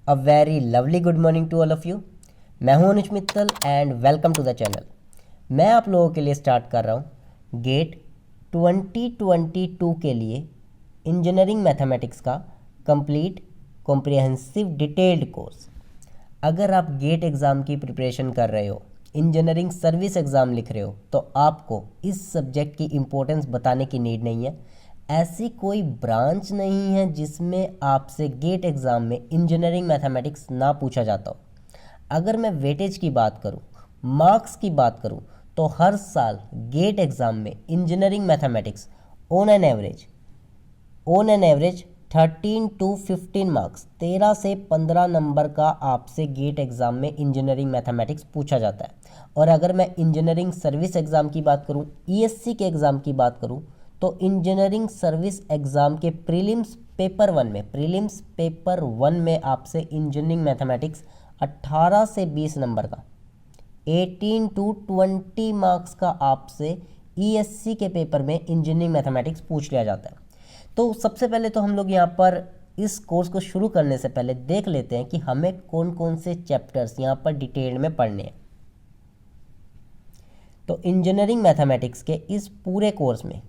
A very lovely good morning to all of you. मैं हूं Anuj Mittal and welcome to the channel. मैं आप लोगों के लिए स्टार्ट कर रहा हूं गेट 2022 के लिए इंजीनियरिंग मैथमेटिक्स का कंप्लीट कॉम्प्रिहेंसिव डिटेल्ड कोर्स। अगर आप गेट एग्ज़ाम की प्रिपरेशन कर रहे हो, इंजीनियरिंग सर्विस एग्ज़ाम लिख रहे हो, तो आपको इस सब्जेक्ट की इम्पोर्टेंस बताने की नीड नहीं है। ऐसी कोई ब्रांच नहीं है जिसमें आपसे गेट एग्ज़ाम में इंजीनियरिंग मैथमेटिक्स ना पूछा जाता हो। अगर मैं वेटेज की बात करूं, मार्क्स की बात करूं, तो हर साल गेट एग्ज़ाम में engineering mathematics on an average 13 to 15 marks, 13 से 15 नंबर का आपसे गेट एग्ज़ाम में इंजीनियरिंग मैथमेटिक्स पूछा जाता है। और अगर मैं इंजीनियरिंग सर्विस एग्ज़ाम की बात करूं, ईएससी के एग्ज़ाम की बात करूं, तो इंजीनियरिंग सर्विस एग्ज़ाम के प्रीलिम्स पेपर वन में आपसे इंजीनियरिंग मैथमेटिक्स 18 से 20 नंबर का, 18 to 20 मार्क्स का आपसे ईएससी के पेपर में इंजीनियरिंग मैथमेटिक्स पूछ लिया जाता है। तो सबसे पहले तो हम लोग यहाँ पर इस कोर्स को शुरू करने से पहले देख लेते हैं कि हमें कौन कौन से चैप्टर्स यहाँ पर डिटेल में पढ़ने हैं। तो इंजीनियरिंग मैथमेटिक्स के इस पूरे कोर्स में,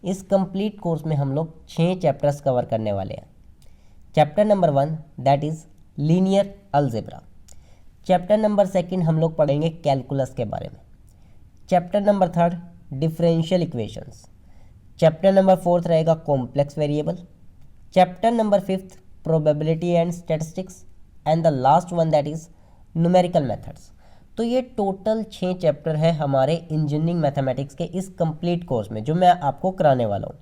इस कंप्लीट कोर्स में हम लोग 6 चैप्टर्स कवर करने वाले हैं। Chapter number 1 that is linear algebra. Chapter number 2 हम लोग पढ़ेंगे कैलकुलस के बारे में। Chapter number 3 differential equations. Chapter number 4 रहेगा complex variable. Chapter number 5 probability and statistics and the last one that is numerical methods. तो ये टोटल 6 चैप्टर है हमारे इंजीनियरिंग मैथमेटिक्स के इस कंप्लीट कोर्स में, जो मैं आपको कराने वाला हूँ।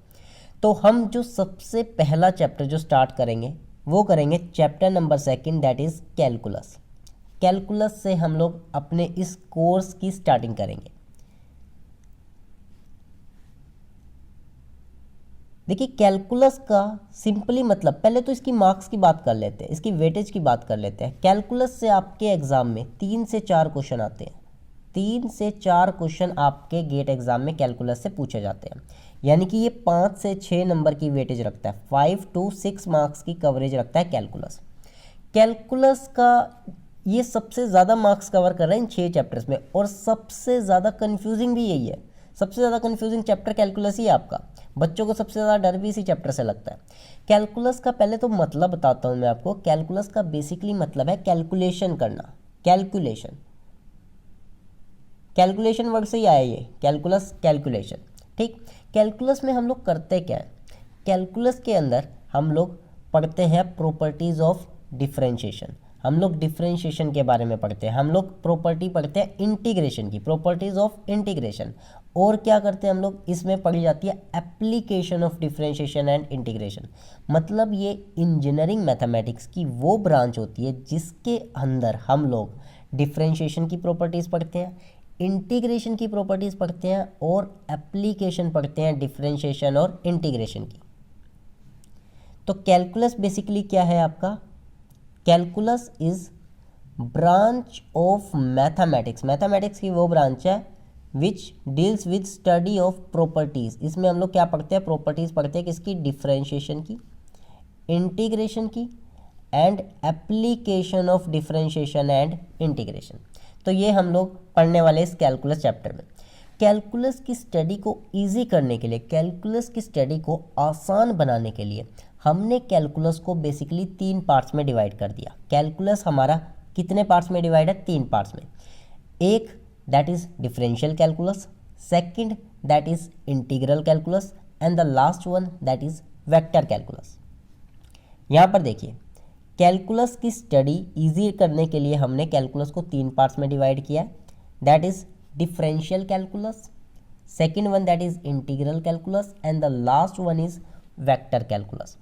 तो हम जो सबसे पहला चैप्टर जो स्टार्ट करेंगे वो करेंगे chapter number 2 that is calculus. Calculus से हम लोग अपने इस कोर्स की स्टार्टिंग करेंगे। देखिए, कैलकुलस का सिंपली मतलब, पहले तो इसकी मार्क्स की बात कर लेते हैं, इसकी वेटेज की बात कर लेते हैं। कैलकुलस से आपके एग्जाम में 3 से 4 क्वेश्चन आते हैं। 3 से 4 क्वेश्चन आपके गेट एग्जाम में कैलकुलस से पूछे जाते हैं, यानी कि ये 5 से 6 नंबर की वेटेज रखता है। 5 to 6 मार्क्स की कवरेज रखता है कैलकुलस। कैलकुलस का ये सबसे ज़्यादा मार्क्स कवर कर रहे हैं इन 6 चैप्टर्स में, और सबसे ज़्यादा कन्फ्यूजिंग भी यही है। सबसे ज़्यादा कन्फ्यूजिंग चैप्टर कैलकुलस ही है आपका। बच्चों को सबसे ज़्यादा डर भी इसी चैप्टर से लगता है। कैलकुलस का पहले तो मतलब बताता हूँ मैं आपको। कैलकुलस का बेसिकली मतलब है कैलकुलेशन करना। कैलकुलेशन वर्ड से ही आया ये, कैलकुलस, कैलकुलेशन। ठीक, कैलकुलस में हम लोग करते क्या है? कैलकुलस के अंदर हम लोग पढ़ते हैं प्रॉपर्टीज़ ऑफ डिफरेंशिएशन। हम लोग डिफरेंशिएशन के बारे में पढ़ते हैं। हम लोग प्रॉपर्टी पढ़ते हैं इंटीग्रेशन की, प्रॉपर्टीज़ ऑफ इंटीग्रेशन। और क्या करते हैं हम लोग, इसमें पढ़ी जाती है application of differentiation and integration. मतलब ये इंजीनियरिंग मैथमेटिक्स की वो ब्रांच होती है जिसके अंदर हम लोग डिफरेंशिएशन की प्रॉपर्टीज़ पढ़ते हैं, इंटीग्रेशन की प्रॉपर्टीज़ पढ़ते हैं, और एप्लीकेशन पढ़ते हैं डिफरेंशिएशन और इंटीग्रेशन की। तो कैलकुलस बेसिकली क्या है आपका? Calculus is branch of mathematics. Mathematics की वो ब्रांच है which deals with study of properties. इसमें हम लोग क्या पढ़ते हैं? प्रॉपर्टीज़ पढ़ते हैं किसकी? डिफरेंशिएशन की, इंटीग्रेशन की, and application of differentiation and integration. तो ये हम लोग पढ़ने वाले इस कैलकुलस चैप्टर में। कैलकुलस की स्टडी को ईजी करने के लिए, कैलकुलस की स्टडी को आसान बनाने के लिए हमने कैलकुलस को बेसिकली 3 पार्ट्स में डिवाइड कर दिया। कैलकुलस हमारा कितने पार्ट्स में डिवाइड है? 3 पार्ट्स में। एक that is differential calculus, second that is integral calculus, and the last one that is vector calculus. यहाँ पर देखिए, कैलकुलस की स्टडी इजी करने के लिए हमने कैलकुलस को 3 पार्ट्स में डिवाइड किया है। That is differential calculus, second one that is integral calculus, and the last one is vector calculus.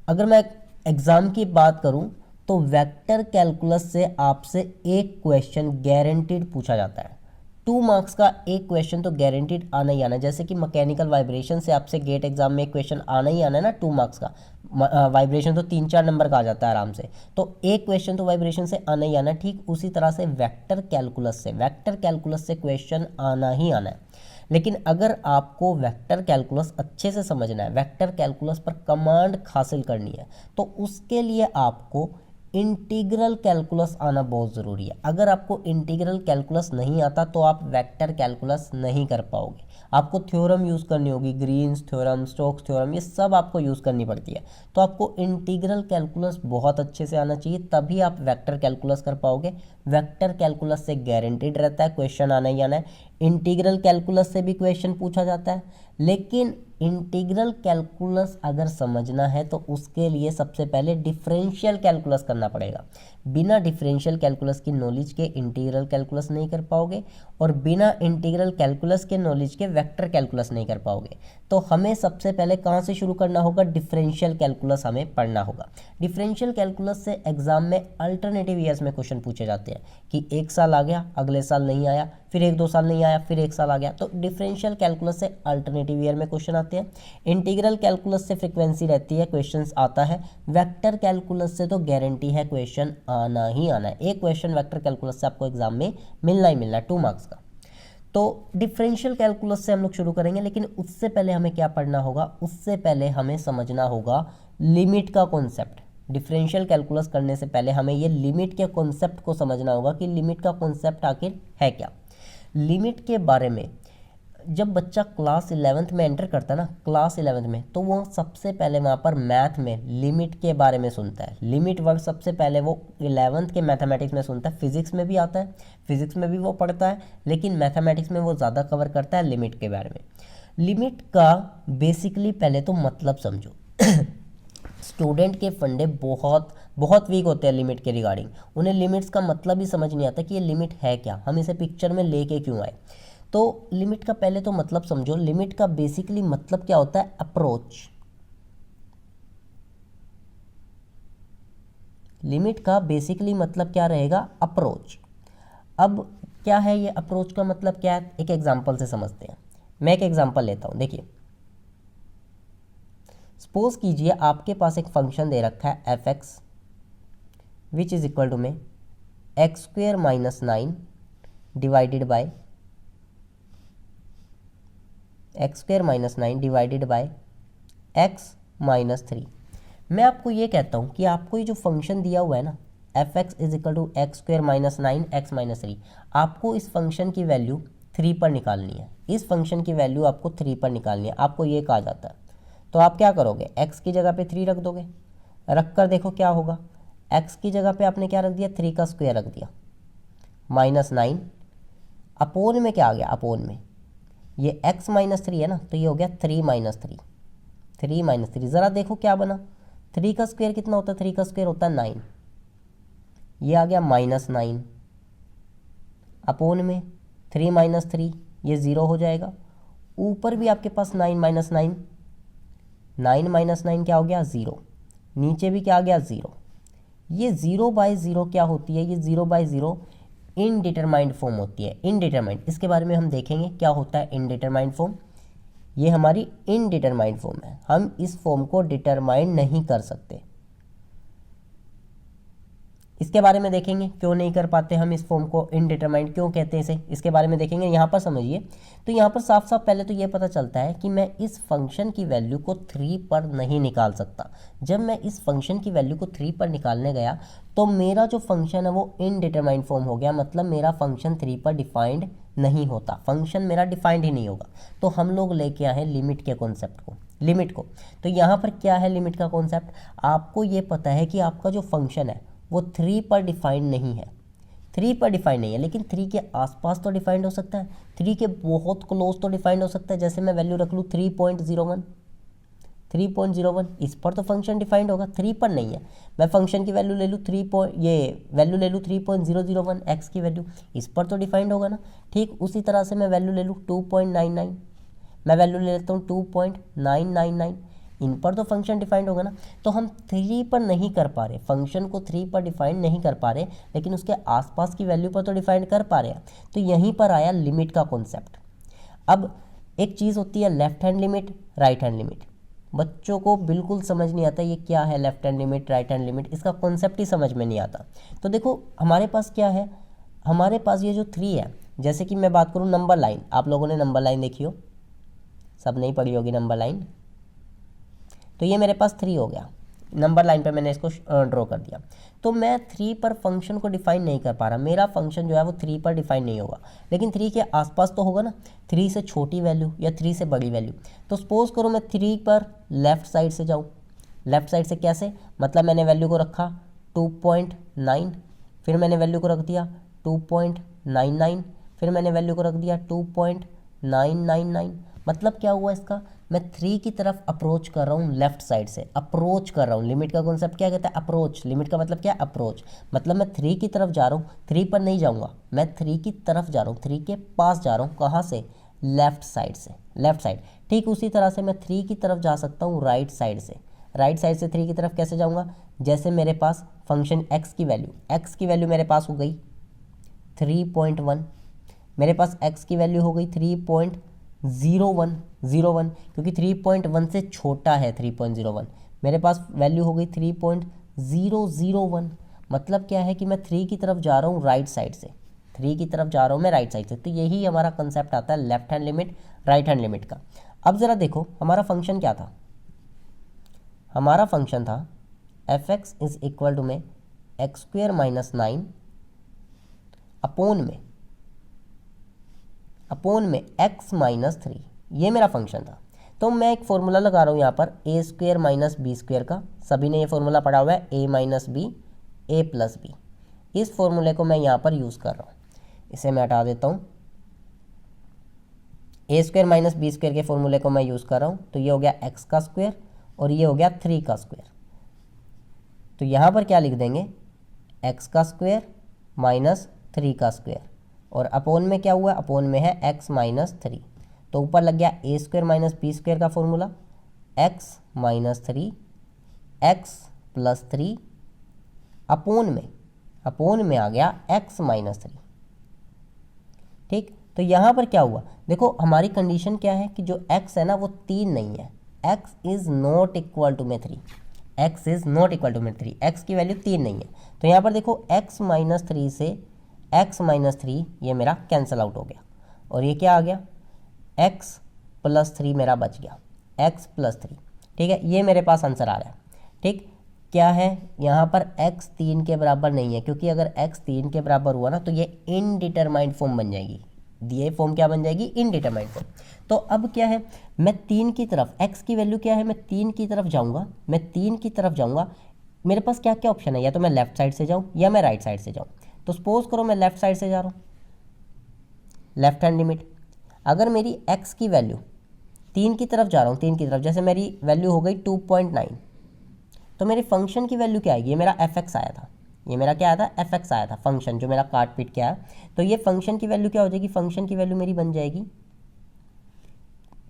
अगर मैं एग्ज़ाम की बात करूं तो वेक्टर कैलकुलस से आपसे एक क्वेश्चन गारंटीड पूछा जाता है। 2 मार्क्स का एक क्वेश्चन तो गारंटीड आना ही आना है। जैसे कि मैकेनिकल वाइब्रेशन से आपसे गेट एग्जाम में एक क्वेश्चन आना ही आना है ना, 2 मार्क्स का। वाइब्रेशन तो 3-4 नंबर का आ जाता है आराम से, तो एक क्वेश्चन तो वाइब्रेशन से आना ही आना है। ठीक उसी तरह से वेक्टर कैलकुलस से क्वेश्चन आना ही आना है। लेकिन अगर आपको वेक्टर कैलकुलस अच्छे से समझना है, वेक्टर कैलकुलस पर कमांड हासिल करनी है, तो उसके लिए आपको इंटीग्रल कैलकुलस आना बहुत ज़रूरी है। अगर आपको इंटीग्रल कैलकुलस नहीं आता तो आप वेक्टर कैलकुलस नहीं कर पाओगे। आपको थ्योरम यूज़ करनी होगी, ग्रीन्स थ्योरम, स्टोक्स थ्योरम, ये सब आपको यूज़ करनी पड़ती है। तो आपको इंटीग्रल कैलकुलस बहुत अच्छे से आना चाहिए, तभी आप वेक्टर कैलकुलस कर पाओगे। वेक्टर कैलकुलस से गारंटीड रहता है क्वेश्चन आना ही आना है। इंटीग्रल कैलकुलस से भी क्वेश्चन पूछा जाता है, लेकिन इंटीग्रल कैलकुलस अगर समझना है तो उसके लिए सबसे पहले डिफरेंशियल कैलकुलस करना पड़ेगा। बिना डिफरेंशियल कैलकुलस की नॉलेज के इंटीग्रल कैलकुलस नहीं कर पाओगे, और बिना इंटीग्रल कैलकुलस के नॉलेज के वेक्टर कैलकुलस नहीं कर पाओगे। तो हमें सबसे पहले कहाँ से शुरू करना होगा? डिफरेंशियल कैलकुलस हमें पढ़ना होगा। डिफरेंशियल कैलकुलस से एग्जाम में अल्टरनेटिव ईयर्स में क्वेश्चन पूछे जाते हैं कि एक साल आ गया, अगले साल नहीं आया, फिर एक दो साल नहीं आया, फिर एक साल आ गया। तो डिफरेंशियल कैलकुलस से अल्टरनेटिव ईयर में क्वेश्चन आते हैं। इंटीग्रल कैलकुलस से फ्रीक्वेंसी रहती है, क्वेश्चंस आता है। वेक्टर कैलकुलस से तो गारंटी है क्वेश्चन आना ही आना है। एक क्वेश्चन वेक्टर कैलकुलस से आपको एग्जाम में मिलना ही मिलना है, 2 मार्क्स का। तो डिफरेंशियल कैलकुलस से हम लोग शुरू करेंगे, लेकिन उससे पहले हमें क्या पढ़ना होगा? उससे पहले हमें समझना होगा लिमिट का कॉन्सेप्ट। डिफरेंशियल कैलकुलस करने से पहले हमें ये लिमिट के कॉन्सेप्ट को समझना होगा कि लिमिट का कॉन्सेप्ट आखिर है क्या। लिमिट के बारे में जब बच्चा क्लास 11th में एंटर करता है ना, क्लास 11th में, तो वो सबसे पहले वहाँ पर मैथ में लिमिट के बारे में सुनता है। लिमिट वर्ड सबसे पहले वो 11th के मैथमेटिक्स में सुनता है। फिजिक्स में भी आता है, फिजिक्स में भी वो पढ़ता है, लेकिन मैथमेटिक्स में वो ज़्यादा कवर करता है लिमिट के बारे में। लिमिट का बेसिकली पहले तो मतलब समझो। स्टूडेंट के फंडे बहुत बहुत वीक होते हैं लिमिट के रिगार्डिंग। उन्हें लिमिट्स का मतलब ही समझ नहीं आता कि ये लिमिट है क्या, हम इसे पिक्चर में लेके क्यों आए। तो लिमिट का पहले तो मतलब समझो। लिमिट का बेसिकली मतलब क्या होता है? अप्रोच। लिमिट का बेसिकली मतलब क्या रहेगा? अप्रोच। अब क्या है ये अप्रोच का मतलब क्या है? एक एग्जांपल से समझते हैं। मैं एक एग्जांपल लेता हूं, देखिए। सपोज कीजिए आपके पास एक फंक्शन दे रखा है F X, which is equal to में X square minus 9 divided by X square minus 9 divided by X minus 3। मैं आपको ये कहता हूँ कि आपको ये जो फंक्शन दिया हुआ है ना, f x is equal to x square minus 9 x minus 3, आपको इस फंक्शन की वैल्यू 3 पर निकालनी है। इस फंक्शन की वैल्यू आपको 3 पर निकालनी है, आपको ये कहा जाता है। तो आप क्या करोगे? एक्स की जगह पे 3 रख दोगे। रख कर देखो क्या होगा। एक्स की जगह पे आपने क्या रख दिया? 3 का स्क्वायर रख दिया, माइनस 9 अपोन में क्या आ गया? अपोन में ये x माइनस 3 है ना, तो ये हो गया 3 माइनस 3, 3 माइनस 3। ज़रा देखो क्या बना। 3 का स्क्वायर कितना होता है? 3 का स्क्वायर होता है 9। ये आ गया माइनस 9 अपोन में 3 माइनस 3, ये 0 हो जाएगा। ऊपर भी आपके पास 9 माइनस 9, 9 माइनस 9 क्या हो गया? 0। नीचे भी क्या आ गया? 0। ये 0/0 क्या होती है? ये 0/0 इनडिटरमाइंड फॉर्म होती है। इनडिटरमाइंड, इसके बारे में हम देखेंगे क्या होता है इनडिटरमाइंड फॉर्म। ये हमारी इनडिटरमाइंड फॉर्म है, हम इस फॉर्म को डिटरमाइन नहीं कर सकते। इसके बारे में देखेंगे क्यों नहीं कर पाते हम इस फॉर्म को, इनडिटरमाइंड क्यों कहते हैं इसे, इसके बारे में देखेंगे। यहाँ पर समझिए, तो यहाँ पर साफ साफ पहले तो ये पता चलता है कि मैं इस फंक्शन की वैल्यू को 3 पर नहीं निकाल सकता। जब मैं इस फंक्शन की वैल्यू को 3 पर निकालने गया तो मेरा जो फंक्शन है वो इनडिटरमाइंड फॉर्म हो गया, मतलब मेरा फंक्शन 3 पर डिफाइंड नहीं होता, फंक्शन मेरा डिफाइंड ही नहीं होगा। तो हम लोग लेके आए हैं लिमिट के कॉन्सेप्ट को, लिमिट को। तो यहाँ पर क्या है लिमिट का कॉन्सेप्ट? आपको ये पता है कि आपका जो फंक्शन है वो 3 पर डिफाइंड नहीं है, 3 पर डिफाइंड नहीं है, लेकिन 3 के आसपास तो डिफाइंड हो सकता है, 3 के बहुत क्लोज तो डिफाइंड हो सकता है। जैसे मैं वैल्यू रख लूँ 3.01, 3.01, इस पर तो फंक्शन डिफाइंड होगा, 3 पर नहीं है। मैं फंक्शन की वैल्यू ले लूँ 3.001 एक्स की वैल्यू, इस पर तो डिफाइंड होगा ना। ठीक उसी तरह से मैं वैल्यू ले लूँ 2.99, मैं वैल्यू ले लेता हूँ 2.999, इन पर तो फंक्शन डिफाइंड होगा ना। तो हम 3 पर नहीं कर पा रहे, फंक्शन को 3 पर डिफाइंड नहीं कर पा रहे, लेकिन उसके आसपास की वैल्यू पर तो डिफाइंड कर पा रहे हैं। तो यहीं पर आया लिमिट का कॉन्सेप्ट। अब एक चीज़ होती है left hand limit, right hand limit. बच्चों को बिल्कुल समझ नहीं आता ये क्या है left hand limit, right hand limit, इसका कॉन्सेप्ट ही समझ में नहीं आता। तो देखो हमारे पास क्या है, हमारे पास ये जो 3 है, जैसे कि मैं बात करूँ नंबर लाइन, आप लोगों ने नंबर लाइन देखी हो, सब नहीं पढ़ी होगी नंबर लाइन। तो ये मेरे पास 3 हो गया, नंबर लाइन पे मैंने इसको ड्रॉ कर दिया। तो मैं 3 पर फंक्शन को डिफाइन नहीं कर पा रहा, मेरा फंक्शन जो है वो 3 पर डिफाइन नहीं होगा, लेकिन 3 के आसपास तो होगा ना, 3 से छोटी वैल्यू या 3 से बड़ी वैल्यू। तो सपोज करो मैं 3 पर लेफ्ट साइड से जाऊँ, लेफ्ट साइड से कैसे, मतलब मैंने वैल्यू को रखा 2.9, फिर मैंने वैल्यू को रख दिया 2.99, फिर मैंने वैल्यू को रख दिया 2.999। मतलब क्या हुआ इसका, मैं 3 की तरफ अप्रोच कर रहा हूँ, लेफ्ट साइड से अप्रोच कर रहा हूँ। लिमिट का कॉन्सेप्ट क्या कहता है, अप्रोच। लिमिट का मतलब क्या है, अप्रोच। मतलब मैं 3 की तरफ जा रहा हूँ, 3 पर नहीं जाऊँगा, मैं 3 की तरफ जा रहा हूँ, 3 के पास जा रहा हूँ। कहाँ से, लेफ्ट साइड से, लेफ्ट साइड। ठीक उसी तरह से मैं 3 की तरफ जा सकता हूँ राइट साइड से। राइट साइड से 3 की तरफ कैसे जाऊँगा, जैसे मेरे पास फंक्शन x की वैल्यू मेरे पास हो गई 3.1, मेरे पास x की वैल्यू हो गई 3.01, क्योंकि 3.1 से छोटा है 3.01, मेरे पास वैल्यू हो गई 3.001। मतलब क्या है कि मैं 3 की तरफ जा रहा हूँ राइट साइड से, 3 की तरफ जा रहा हूँ मैं राइट साइड से। तो यही हमारा कंसेप्ट आता है left hand limit, right hand limit का। अब ज़रा देखो हमारा फंक्शन क्या था, हमारा फंक्शन था f(x) इज इक्वल टू में x² - 9 अपोन में x - 3, ये मेरा फंक्शन था। तो मैं एक फॉर्मूला लगा रहा हूँ यहाँ पर a² - b² का, सभी ने ये फॉर्मूला पढ़ा हुआ है, a - b a + b। इस फॉर्मूले को मैं यहाँ पर यूज़ कर रहा हूँ, इसे मैं हटा देता हूँ। a² - b² के फॉर्मूले को मैं यूज़ कर रहा हूँ, तो ये हो गया x का स्क्वायर और ये हो गया 3 का स्क्वायर। तो यहाँ पर क्या लिख देंगे, x का स्क्वायर माइनस 3 का स्क्वायर, और अपोन में क्या हुआ, अपोन में है x - 3। तो ऊपर लग गया a² - b² का फॉर्मूला, x - 3 x + 3 अपोन में आ गया x - 3। ठीक, तो यहाँ पर क्या हुआ, देखो हमारी कंडीशन क्या है कि जो x है ना वो 3 नहीं है, x is not equal to में 3, x is not equal to में 3, x की वैल्यू 3 नहीं है। तो यहाँ पर देखो x - 3 से x - 3 ये मेरा कैंसिल आउट हो गया, और ये क्या आ गया, x + 3 मेरा बच गया, x + 3। ठीक है, ये मेरे पास आंसर आ रहा है। ठीक, क्या है यहाँ पर x 3 के बराबर नहीं है, क्योंकि अगर x 3 के बराबर हुआ ना तो ये इनडिटरमाइंड फॉर्म बन जाएगी, ये फॉर्म क्या बन जाएगी, इनडिटरमाइंड फॉर्म। तो अब क्या है, मैं 3 की तरफ, x की वैल्यू क्या है, मैं 3 की तरफ जाऊँगा, मैं 3 की तरफ जाऊँगा, मेरे पास क्या क्या ऑप्शन है, या तो मैं लेफ्ट साइड से जाऊँ या मैं राइट साइड से जाऊँ। तो सपोज करो मैं लेफ्ट साइड से जा रहा हूँ, लेफ्ट हैंड लिमिट। अगर मेरी x की वैल्यू 3 की तरफ जा रहा हूँ, 3 की तरफ, जैसे मेरी वैल्यू हो गई 2.9, तो मेरे फंक्शन की वैल्यू क्या आएगी, ये मेरा f(x) आया था, ये मेरा क्या आया था, f(x) आया था फंक्शन, जो मेरा काट पीट के आया। तो ये फंक्शन की वैल्यू क्या हो जाएगी, फंक्शन की वैल्यू मेरी बन जाएगी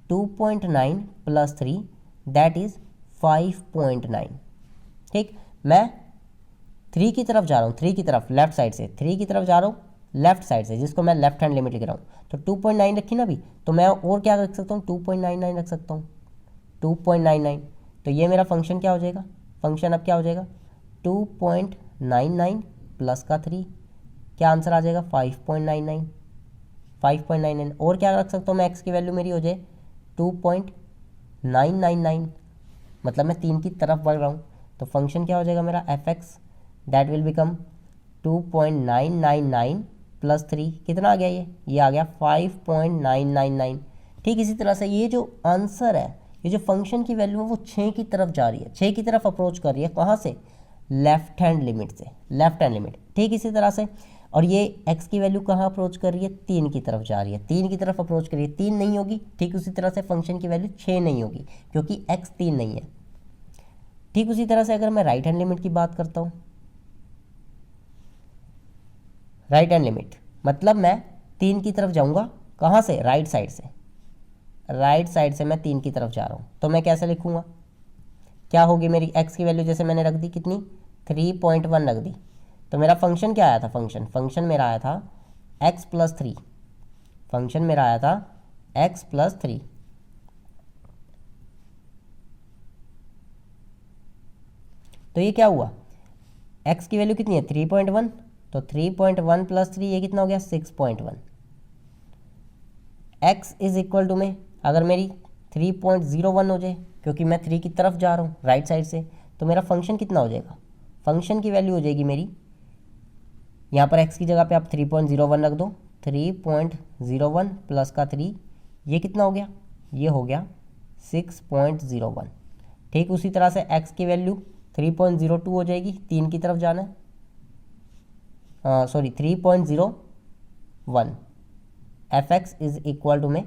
2.9 + 3 दैट इज़ 5.9। ठीक, मैं 3 की तरफ जा रहा हूँ, 3 की तरफ लेफ्ट साइड से, 3 की तरफ जा रहा हूँ लेफ्ट साइड से, जिसको मैं लेफ्ट हैंड लिमिट लिख रहा हूँ। तो 2.9 रखी ना अभी, तो मैं और क्या रख सकता हूँ, 2.99 रख सकता हूँ, 2.99। तो ये मेरा फंक्शन क्या हो जाएगा, फंक्शन अब क्या हो जाएगा, 2.99 प्लस का 3, क्या आंसर आ जाएगा, 5.99, 5.99। और क्या रख सकता हूँ मैं, x की वैल्यू मेरी हो जाए 2.999, मतलब मैं 3 की तरफ बढ़ रहा हूँ। तो फंक्शन क्या हो जाएगा मेरा, f(x) दैट विल बिकम 2.999 + 3, कितना आ गया, ये आ गया 5.999। ठीक इसी तरह से ये जो आंसर है, ये जो फंक्शन की वैल्यू है वो 6 की तरफ जा रही है, 6 की तरफ अप्रोच कर रही है, कहाँ से, लेफ्ट हैंड लिमिट से, लेफ्ट हैंड लिमिट। ठीक इसी तरह से, और ये x की वैल्यू कहाँ अप्रोच कर रही है, 3 की तरफ जा रही है, 3 की तरफ अप्रोच कर रही है, 3 नहीं होगी। ठीक उसी तरह से फंक्शन की वैल्यू 6 नहीं होगी, क्योंकि x 3 नहीं है। ठीक उसी तरह से अगर मैं राइट हैंड लिमिट की बात करता हूँ, राइट हैंड लिमिट मतलब मैं 3 की तरफ जाऊँगा, कहाँ से, राइट साइड से, राइट साइड से मैं 3 की तरफ जा रहा हूँ। तो मैं कैसे लिखूँगा, क्या होगी मेरी x की वैल्यू, जैसे मैंने रख दी कितनी, 3.1 रख दी। तो मेरा फंक्शन क्या आया था, फंक्शन मेरा आया था x + 3, फंक्शन मेरा आया था x + 3। तो ये क्या हुआ, x की वैल्यू कितनी है, 3.1, तो 3.1 + 3 ये कितना हो गया, 6.1। x इज इक्वल टू में अगर मेरी 3.01 हो जाए, क्योंकि मैं 3 की तरफ जा रहा हूँ राइट साइड से, तो मेरा फंक्शन कितना हो जाएगा, फंक्शन की वैल्यू हो जाएगी मेरी, यहाँ पर x की जगह पे आप 3.01 रख दो, 3.01 प्लस का 3, ये कितना हो गया, ये हो गया 6.01। ठीक उसी तरह से x की वैल्यू 3.02 हो जाएगी, 3 की तरफ जाना है, sorry 3.01, fx is equal to में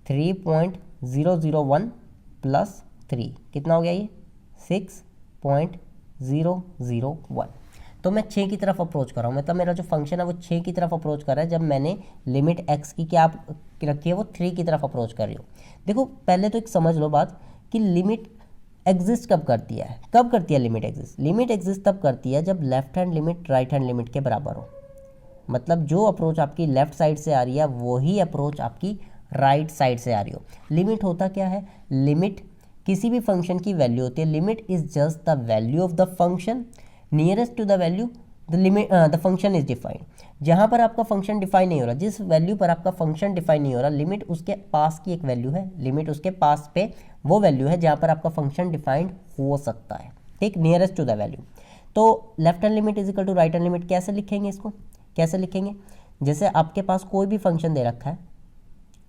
3.001 प्लस 3 कितना हो गया, ये 6.001। तो मैं 6 की तरफ अप्रोच कर रहा हूँ, मतलब मेरा जो फंक्शन है वो 6 की तरफ अप्रोच कर रहा है, जब मैंने लिमिट x की क्या रखी है वो 3 की तरफ अप्रोच कर रही हूँ। देखो पहले तो एक समझ लो बात कि लिमिट एग्जिस्ट कब करती है, कब करती है लिमिट एग्जिस्ट, लिमिट एग्जिस्ट तब करती है जब left hand limit right hand limit के बराबर हो। मतलब जो अप्रोच आपकी लेफ्ट साइड से आ रही है वही अप्रोच आपकी राइट साइड से आ रही हो। लिमिट होता क्या है, लिमिट किसी भी फंक्शन की वैल्यू होती है, limit is just the value of the function nearest to the value the limit the function is defined. जहाँ पर आपका फंक्शन डिफाइन नहीं हो रहा, जिस वैल्यू पर आपका फंक्शन डिफाइन नहीं हो रहा, लिमिट उसके पास की एक वैल्यू है, लिमिट उसके पास पे वो वैल्यू है जहाँ पर आपका फंक्शन डिफाइंड हो सकता है। ठीक, नियरेस्ट टू द वैल्यू। तो left hand limit is equal to right hand limit कैसे लिखेंगे, इसको कैसे लिखेंगे, जैसे आपके पास कोई भी फंक्शन दे रखा है,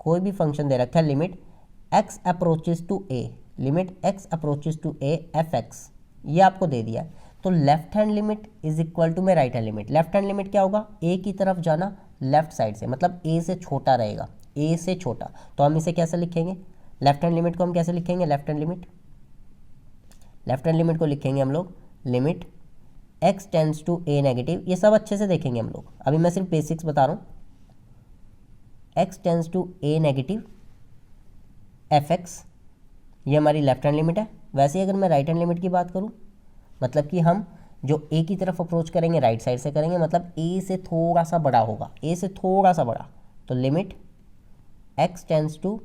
कोई भी फंक्शन दे रखा है, limit x approaches to a, limit x approaches to a fx, ये आपको दे दिया। तो left hand limit is equal to में right hand limit. Left hand limit क्या होगा, a की तरफ जाना लेफ्ट साइड से, मतलब a से छोटा रहेगा, a से छोटा। तो हम इसे कैसे लिखेंगे, लेफ्ट हैंड लिमिट को हम कैसे लिखेंगे, लेफ्ट हैंड लिमिट को लिखेंगे हम लोग limit x tends to a negative. ये सब अच्छे से देखेंगे हम लोग, अभी मैं सिर्फ बेसिक्स बता रहा हूँ। x tends to a negative fx, ये हमारी लेफ्ट हैंड लिमिट है। वैसे ही अगर मैं राइट हैंड लिमिट की बात करूँ, मतलब कि हम जो a की तरफ अप्रोच करेंगे राइट साइड से करेंगे, मतलब a से थोड़ा सा बड़ा होगा, a से थोड़ा सा बड़ा, तो limit x tends to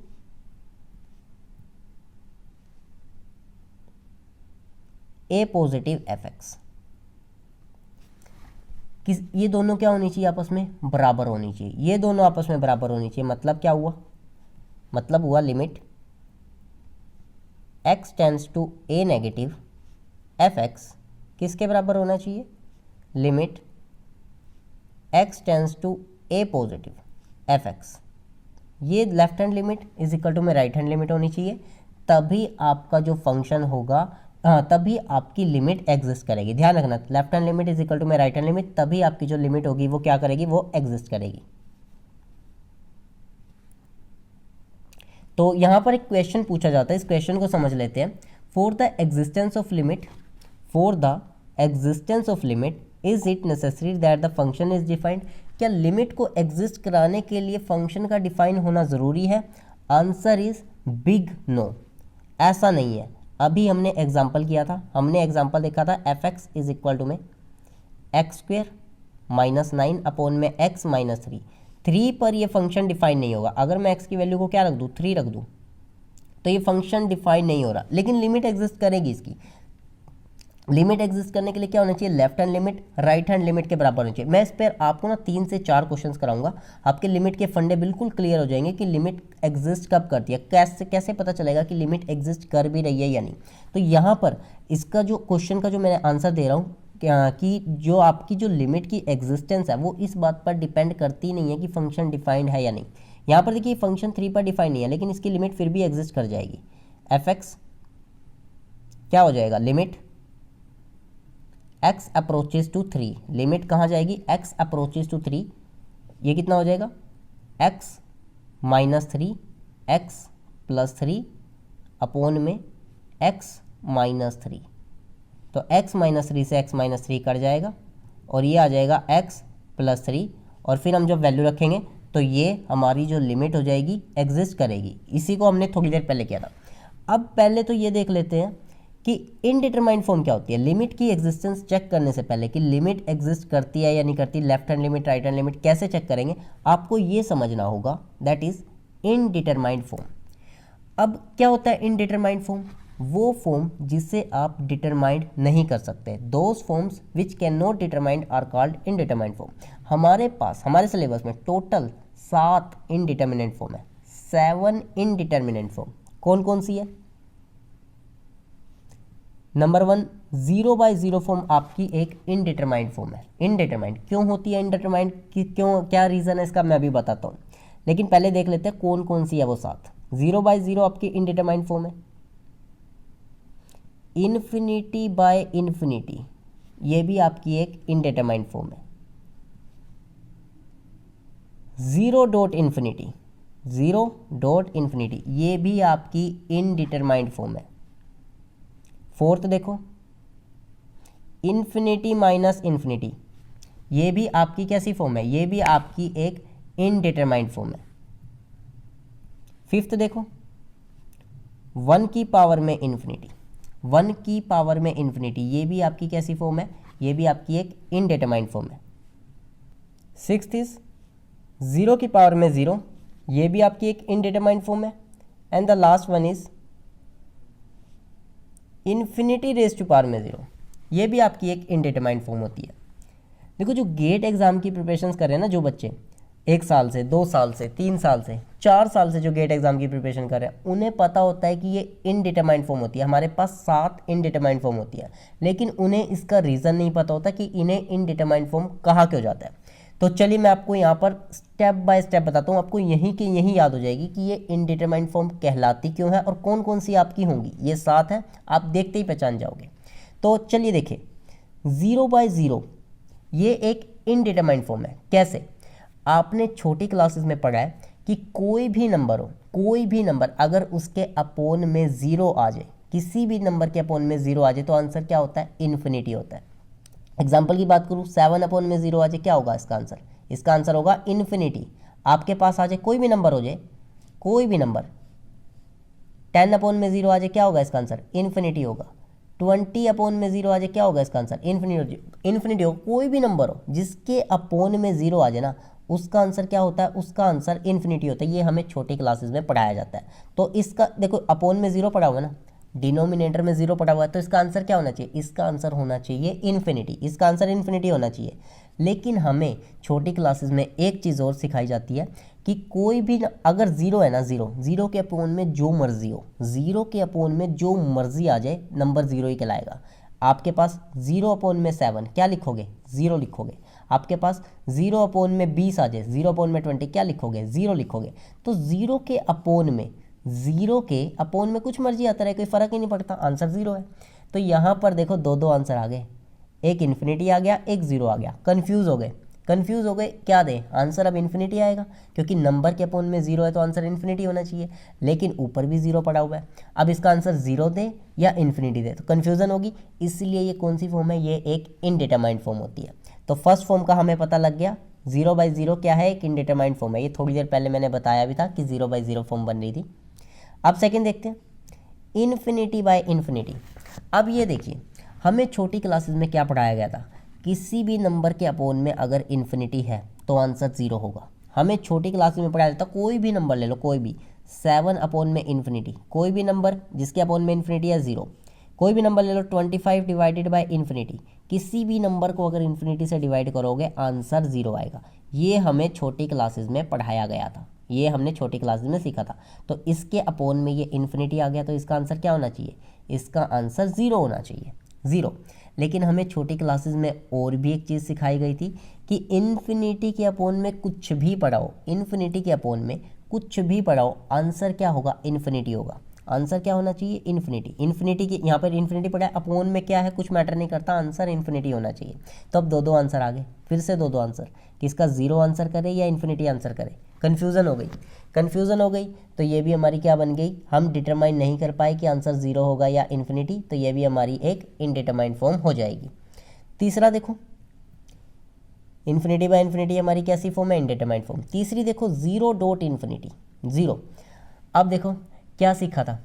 a positive fx। ये दोनों क्या होनी चाहिए, आपस में बराबर होनी चाहिए, ये दोनों आपस में बराबर होनी चाहिए। मतलब क्या हुआ, मतलब हुआ limit x tends to a negative fx किसके बराबर होना चाहिए, limit x tends to a positive fx। ये left hand limit is equal to में राइट हैंड लिमिट होनी चाहिए, तभी आपका जो फंक्शन होगा, तभी आपकी लिमिट एग्जिस्ट करेगी। ध्यान रखना, left hand limit is equal to में राइट हैंड लिमिट, तभी आपकी जो लिमिट होगी वो क्या करेगी, वो एग्जिस्ट करेगी। तो यहां पर एक क्वेश्चन पूछा जाता है, इस क्वेश्चन को समझ लेते हैं। For the existence of limit is it necessary that the function is defined. क्या लिमिट को एग्जिस्ट कराने के लिए फंक्शन का डिफाइन होना जरूरी है? आंसर इज बिग नो, ऐसा नहीं है। अभी हमने एग्जाम्पल किया था, हमने एग्जाम्पल देखा था fx इज इक्वल टू में x² माइनस 9 अपॉन में x माइनस 3। 3 पर ये फंक्शन डिफाइन नहीं होगा। अगर मैं x की वैल्यू को क्या रख दूँ, 3 रख दूँ, तो ये फंक्शन डिफाइन नहीं हो रहा, लेकिन लिमिट एग्जिस्ट करेगी। इसकी लिमिट एग्जिस्ट करने के लिए क्या होना चाहिए, left hand limit right hand limit के बराबर होनी चाहिए। मैं इस पर आपको ना 3 से 4 क्वेश्चंस कराऊंगा, आपके लिमिट के फंडे बिल्कुल क्लियर हो जाएंगे कि लिमिट एग्जिस्ट कब करती है, कैसे पता चलेगा कि लिमिट एग्जिस्ट कर भी रही है या नहीं। तो यहाँ पर इसका जो क्वेश्चन का जो मैं आंसर दे रहा हूँ कि जो आपकी जो लिमिट की एग्जिस्टेंस है वो इस बात पर डिपेंड करती नहीं है कि फंक्शन डिफाइंड है या नहीं। यहाँ पर देखिए फंक्शन 3 पर डिफाइंड नहीं है, लेकिन इसकी लिमिट फिर भी एग्जिस्ट कर जाएगी। fx क्या हो जाएगा, limit x approaches to 3, limit कहाँ जाएगी, x अप्रोचेस टू 3, ये कितना हो जाएगा, x minus 3 x plus 3 upon में x माइनस 3। तो x माइनस 3 से x माइनस 3 कट जाएगा और ये आ जाएगा x प्लस 3, और फिर हम जब वैल्यू रखेंगे तो ये हमारी जो लिमिट हो जाएगी एग्जिस्ट करेगी। इसी को हमने थोड़ी देर पहले किया था। अब पहले तो ये देख लेते हैं कि इनडिटरमाइंड फॉर्म क्या होती है। लिमिट की एग्जिस्टेंस चेक करने से पहले कि लिमिट एग्जिस्ट करती है या नहीं करती, left hand limit right hand limit कैसे चेक करेंगे, आपको ये समझना होगा, दैट इज इनडिटरमाइंड फॉर्म। अब क्या होता है इनडिटरमाइंड फॉर्म, वो फॉर्म जिसे आप डिटरमाइंड नहीं कर सकते। Those forms which can not determined are called indeterminate form. हमारे पास हमारे सिलेबस में टोटल 7 इनडिटरमिनेंट फॉर्म है, 7 इनडिटरमिनेंट फॉर्म। कौन कौन सी है, नंबर 1, 0/0 फॉर्म आपकी एक इनडिटरमाइंड फॉर्म है। इनडिटरमाइंड क्यों होती है इनडिटरमाइंड की, क्यों, क्या रीज़न है इसका मैं भी बताता हूँ, लेकिन पहले देख लेते हैं कौन कौन सी है वो 7। 0/0 आपकी इनडिटरमाइंड फॉर्म है। इन्फिनिटी बाय इन्फिनिटी ये भी आपकी एक इनडिटरमाइंड फॉर्म है। 0.infinity, 0.infinity ये भी आपकी इनडिटरमाइंड फॉर्म है। 4th देखो, इन्फिनिटी माइनस इन्फिनिटी ये भी आपकी कैसी फॉर्म है, ये भी आपकी एक इनडिटरमाइंड फॉर्म है। 5th देखो, 1 की पावर में इन्फिनिटी, 1 की पावर में इन्फिनिटी ये भी आपकी कैसी फॉर्म है, ये भी आपकी एक इनडिटरमाइंड फॉर्म है। 6th इज 0 की पावर में 0 ये भी आपकी एक इनडिटरमाइंड फॉर्म है। And the last one is infinity raise to power में 0 ये भी आपकी एक इनडिटरमाइंड फॉर्म होती है। देखो जो गेट एग्जाम की प्रिपरेशंस कर रहे हैं ना, जो बच्चे 1 साल से, 2 साल से, 3 साल से, 4 साल से जो गेट एग्जाम की प्रिपरेशन कर रहे हैं, उन्हें पता होता है कि ये इनडिटरमाइंड फॉर्म होती है। हमारे पास 7 इनडिटरमाइंड फॉर्म होती है, लेकिन उन्हें इसका रीज़न नहीं पता होता कि इन्हें इनडिटरमाइंड फॉर्म कहाँ क्यों जाता है। तो चलिए मैं आपको यहाँ पर स्टेप बाय स्टेप बताता हूँ, आपको यहीं के यहीं याद हो जाएगी कि ये इनडिटरमाइंड फॉर्म कहलाती क्यों है और कौन कौन सी आपकी होंगी। ये 7 है, आप देखते ही पहचान जाओगे। तो चलिए देखिए, 0/0 ये एक इनडिटरमाइंड फॉर्म है। कैसे? आपने छोटी क्लासेस में पढ़ा है कि कोई भी नंबर हो, कोई भी नंबर अगर उसके अपोन में 0 आ जाए, किसी भी नंबर के अपोन में 0 आ जाए तो आंसर क्या होता है, इन्फिनिटी होता है। एग्जाम्पल की बात करूँ, 7 अपोन में 0 आ जाए, क्या होगा इसका आंसर, इसका आंसर होगा इन्फिनिटी। आपके पास आ जाए कोई भी नंबर हो जाए, कोई भी नंबर 10 अपोन में 0 आ जाए, क्या होगा इसका आंसर, इन्फिनिटी होगा। 20 अपोन में 0 आ जाए, क्या होगा इसका आंसर, इन्फिनिटी हो। कोई भी नंबर हो जिसके अपोन में 0 आ जाए ना, उसका आंसर क्या होता है, उसका आंसर इन्फिनिटी होता है। ये हमें छोटी क्लासेस में पढ़ाया जाता है। तो इसका देखो, अपोन में 0 पढ़ा हुआ है ना, डिनोमिनेटर में 0 पड़ा हुआ है, तो इसका आंसर क्या होना चाहिए, इसका आंसर होना चाहिए इन्फिनिटी। इसका आंसर इन्फिनिटी होना चाहिए। लेकिन हमें छोटी क्लासेस में एक चीज़ और सिखाई जाती है कि कोई भी अगर 0 है ना, 0 के अपोन में जो मर्जी हो, 0 के अपोन में जो मर्जी आ जाए, नंबर 0 ही कहलाएगा। आपके पास 0 अपोन में 7 क्या लिखोगे, 0 लिखोगे। आपके पास 0 अपोन में 20 आ जाए, 0 अपोन में 20 क्या लिखोगे, 0 लिखोगे। तो 0 के अपोन में, 0 के अपोन में कुछ मर्जी आता रहे, कोई फ़र्क ही नहीं पड़ता, आंसर 0 है। तो यहाँ पर देखो दो आंसर आ गए, एक इन्फिनिटी आ गया, एक 0 आ गया। कन्फ्यूज़ हो गए, क्या दें, आंसर अब इन्फिनिटी आएगा, क्योंकि नंबर के अपोन में 0 है तो आंसर इन्फिनिटी होना चाहिए। लेकिन ऊपर भी 0 पड़ा हुआ है, अब इसका आंसर 0 दे या इन्फिनिटी दे, तो कन्फ्यूज़न होगी। इसलिए ये कौन सी फॉर्म है, ये एक इनडिटरमाइंड फॉर्म होती है। तो फर्स्ट फॉर्म का हमें पता लग गया, 0/0 क्या है, एक इनडिटरमाइंड फॉर्म है। ये थोड़ी देर पहले मैंने बताया भी था कि 0/0 फॉर्म बन रही थी। अब सेकंड देखते हैं, इन्फिनिटी बाय इन्फिनिटी। अब ये देखिए, हमें छोटी क्लासेस में क्या पढ़ाया गया था, किसी भी नंबर के अपोन में अगर इन्फिनिटी है तो आंसर 0 होगा। हमें छोटी क्लासेस में पढ़ाया जाता, कोई भी नंबर ले लो, कोई भी 7 अपोन में इन्फिनिटी, कोई भी नंबर जिसके अपोन में इन्फिनिटी है 0। कोई भी नंबर ले लो, 25 डिवाइडेड बाय इन्फिनिटी, किसी भी नंबर को अगर इन्फिनिटी से डिवाइड करोगे आंसर 0 आएगा। ये हमें छोटी क्लासेस में पढ़ाया गया था, ये हमने छोटी क्लासेस में सीखा था। तो इसके अपोन में ये इन्फिनिटी आ गया, तो इसका आंसर क्या होना चाहिए, इसका आंसर 0 होना चाहिए, 0। लेकिन हमें छोटी क्लासेस में और भी एक चीज़ सिखाई गई थी कि इन्फिनिटी के अपोन में कुछ भी पढ़ाओ, इन्फिनिटी के अपोन में कुछ भी पढ़ाओ, आंसर क्या होगा, इन्फिनिटी होगा। आंसर क्या होना चाहिए, इन्फिनिटी। इन्फिनिटी की यहाँ पर इन्फिनिटी पढ़ा है, अपोन में क्या है कुछ मैटर नहीं करता, आंसर इन्फिनिटी होना चाहिए। तो अब दो आंसर आ गए, फिर से दो आंसर, किसका 0 आंसर करे या इन्फिनिटी आंसर करे। कन्फ्यूज़न हो गई, तो ये भी हमारी क्या बन गई, हम डिटरमाइन नहीं कर पाए कि आंसर 0 होगा या इन्फिनिटी, तो ये भी हमारी एक इनडिटरमाइंड फॉर्म हो जाएगी। तीसरा देखो, इन्फिनिटी बाय इन्फिनिटी हमारी कैसी फॉर्म है, इनडिटरमाइंड फॉर्म। तीसरी देखो, 0.infinity, 0। अब देखो क्या सीखा था,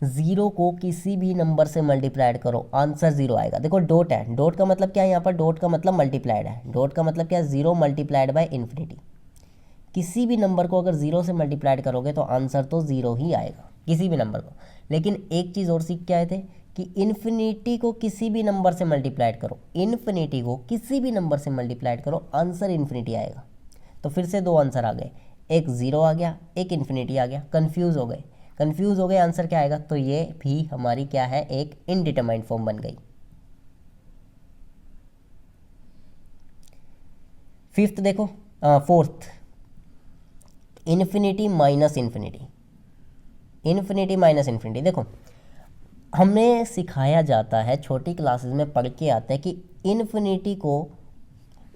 0 को किसी भी नंबर से मल्टीप्लाइड करो, आंसर 0 आएगा। देखो डॉट है, डॉट का मतलब क्या है, यहाँ पर डॉट का मतलब मल्टीप्लाइड है, डॉट का मतलब क्या है, 0 मल्टीप्लाइड बाय इन्फिनिटी। किसी भी नंबर को अगर 0 से मल्टीप्लाइड करोगे तो आंसर तो 0 ही आएगा, किसी भी नंबर को। लेकिन एक चीज़ और सीख के आए थे कि इन्फिनिटी को किसी भी नंबर से मल्टीप्लाइड करो, इन्फिनिटी को किसी भी नंबर से मल्टीप्लाइड करो, आंसर इन्फिनिटी आएगा। तो फिर से दो आंसर आ गए, एक 0 आ गया, एक इन्फिनिटी आ गया। कन्फ्यूज़ कंफ्यूज हो गए, आंसर क्या आएगा? तो ये भी हमारी क्या है, एक इनडिटरमाइंड फॉर्म बन गई। फिफ्थ देखो, fourth, infinity minus infinity. Infinity minus infinity, देखो हमें सिखाया जाता है, छोटी क्लासेस में पढ़ के आता है कि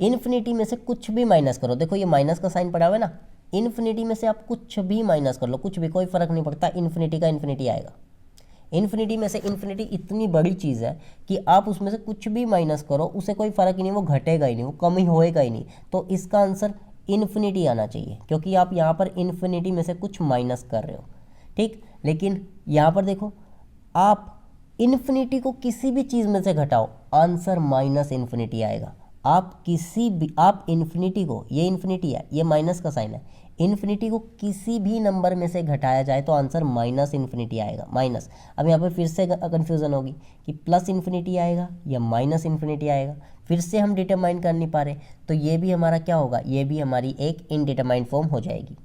इन्फिनिटी में से कुछ भी माइनस करो। देखो ये माइनस का साइन पड़ा हुआ है ना, इन्फिनिटी में से आप कुछ भी माइनस कर लो, कुछ भी, कोई फर्क नहीं पड़ता, इन्फिनिटी का इन्फिनिटी आएगा। इन्फिनिटी में से इन्फिनिटी इतनी बड़ी चीज़ है कि आप उसमें से कुछ भी माइनस करो, उसे कोई फ़र्क ही नहीं, वो घटेगा ही नहीं, वो कम ही होएगा ही नहीं। तो इसका आंसर इन्फिनिटी आना चाहिए, क्योंकि आप यहाँ पर इन्फिनिटी में से कुछ माइनस कर रहे हो, ठीक। लेकिन यहाँ पर देखो, आप इन्फिनिटी को किसी भी चीज़ में से घटाओ, आंसर माइनस इन्फिनिटी आएगा। आप इन्फिनिटी को, ये इन्फिनिटी है, ये माइनस का साइन है, इन्फिनिटी को किसी भी नंबर में से घटाया जाए तो आंसर माइनस इन्फिनिटी आएगा, माइनस। अब यहाँ पर फिर से कन्फ्यूज़न होगी कि प्लस इन्फिनिटी आएगा या माइनस इन्फिनिटी आएगा, फिर से हम डिटरमाइन कर नहीं पा रहे, तो ये भी हमारा क्या होगा, ये भी हमारी एक इनडिटरमाइंड फॉर्म हो जाएगी।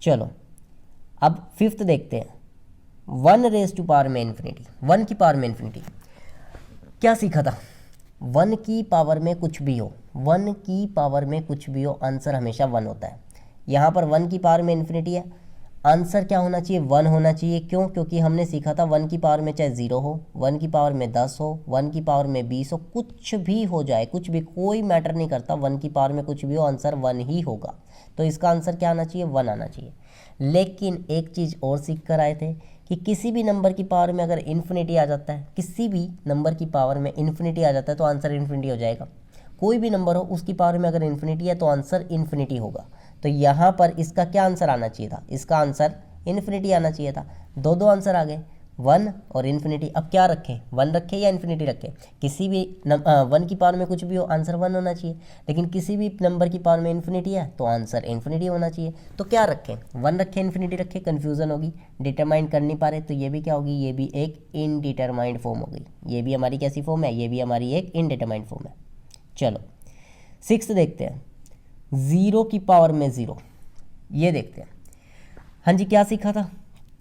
चलो अब फिफ्थ देखते हैं, 1 रेज़ टू पावर में इन्फिनिटी। 1 की पावर में इन्फिनिटी क्या सीखा था? 1 की पावर में कुछ भी हो, 1 की पावर में कुछ भी हो, आंसर हमेशा 1 होता है। यहाँ पर 1 की पावर में इन्फिनिटी है, आंसर क्या होना चाहिए, 1 होना चाहिए। क्यों? क्योंकि हमने सीखा था 1 की पावर में चाहे 0 हो, 1 की पावर में 10 हो, 1 की पावर में 20 हो, कुछ भी हो जाए, कुछ भी, कोई मैटर नहीं करता, 1 की पावर में कुछ भी हो, आंसर 1 ही होगा। तो इसका आंसर क्या आना चाहिए, 1 आना चाहिए। लेकिन एक चीज़ और सीख कर आए थे कि किसी भी नंबर की पावर में अगर इन्फिनिटी आ जाता है, किसी भी नंबर की पावर में इन्फिनिटी आ जाता है तो आंसर इन्फिनिटी हो जाएगा। कोई भी नंबर हो उसकी पावर में अगर इन्फिनिटी है तो आंसर इन्फिनिटी होगा। तो यहाँ पर इसका क्या आंसर आना चाहिए था, इसका आंसर इन्फिनिटी आना चाहिए था। दो आंसर आ गए, 1 और इन्फिनिटी। अब क्या रखें, 1 रखें या इन्फिनिटी रखें? किसी भी 1 की पावर में कुछ भी हो, आंसर 1 होना चाहिए। लेकिन किसी भी नंबर की पावर में इन्फिनिटी है तो आंसर इन्फिनिटी होना चाहिए। तो क्या रखें, 1 रखें, इन्फिनिटी रखें? कन्फ्यूज़न होगी, डिटरमाइन कर नहीं पा रहे, तो ये भी क्या होगी, ये भी एक इनडिटरमाइंड फॉर्म हो गई। ये भी हमारी कैसी फॉर्म है, ये भी हमारी एक इनडिटरमाइंड फॉर्म है। चलो 6 देखते हैं, 0 की पावर में 0। ये देखते हैं, हाँ जी, क्या सीखा था,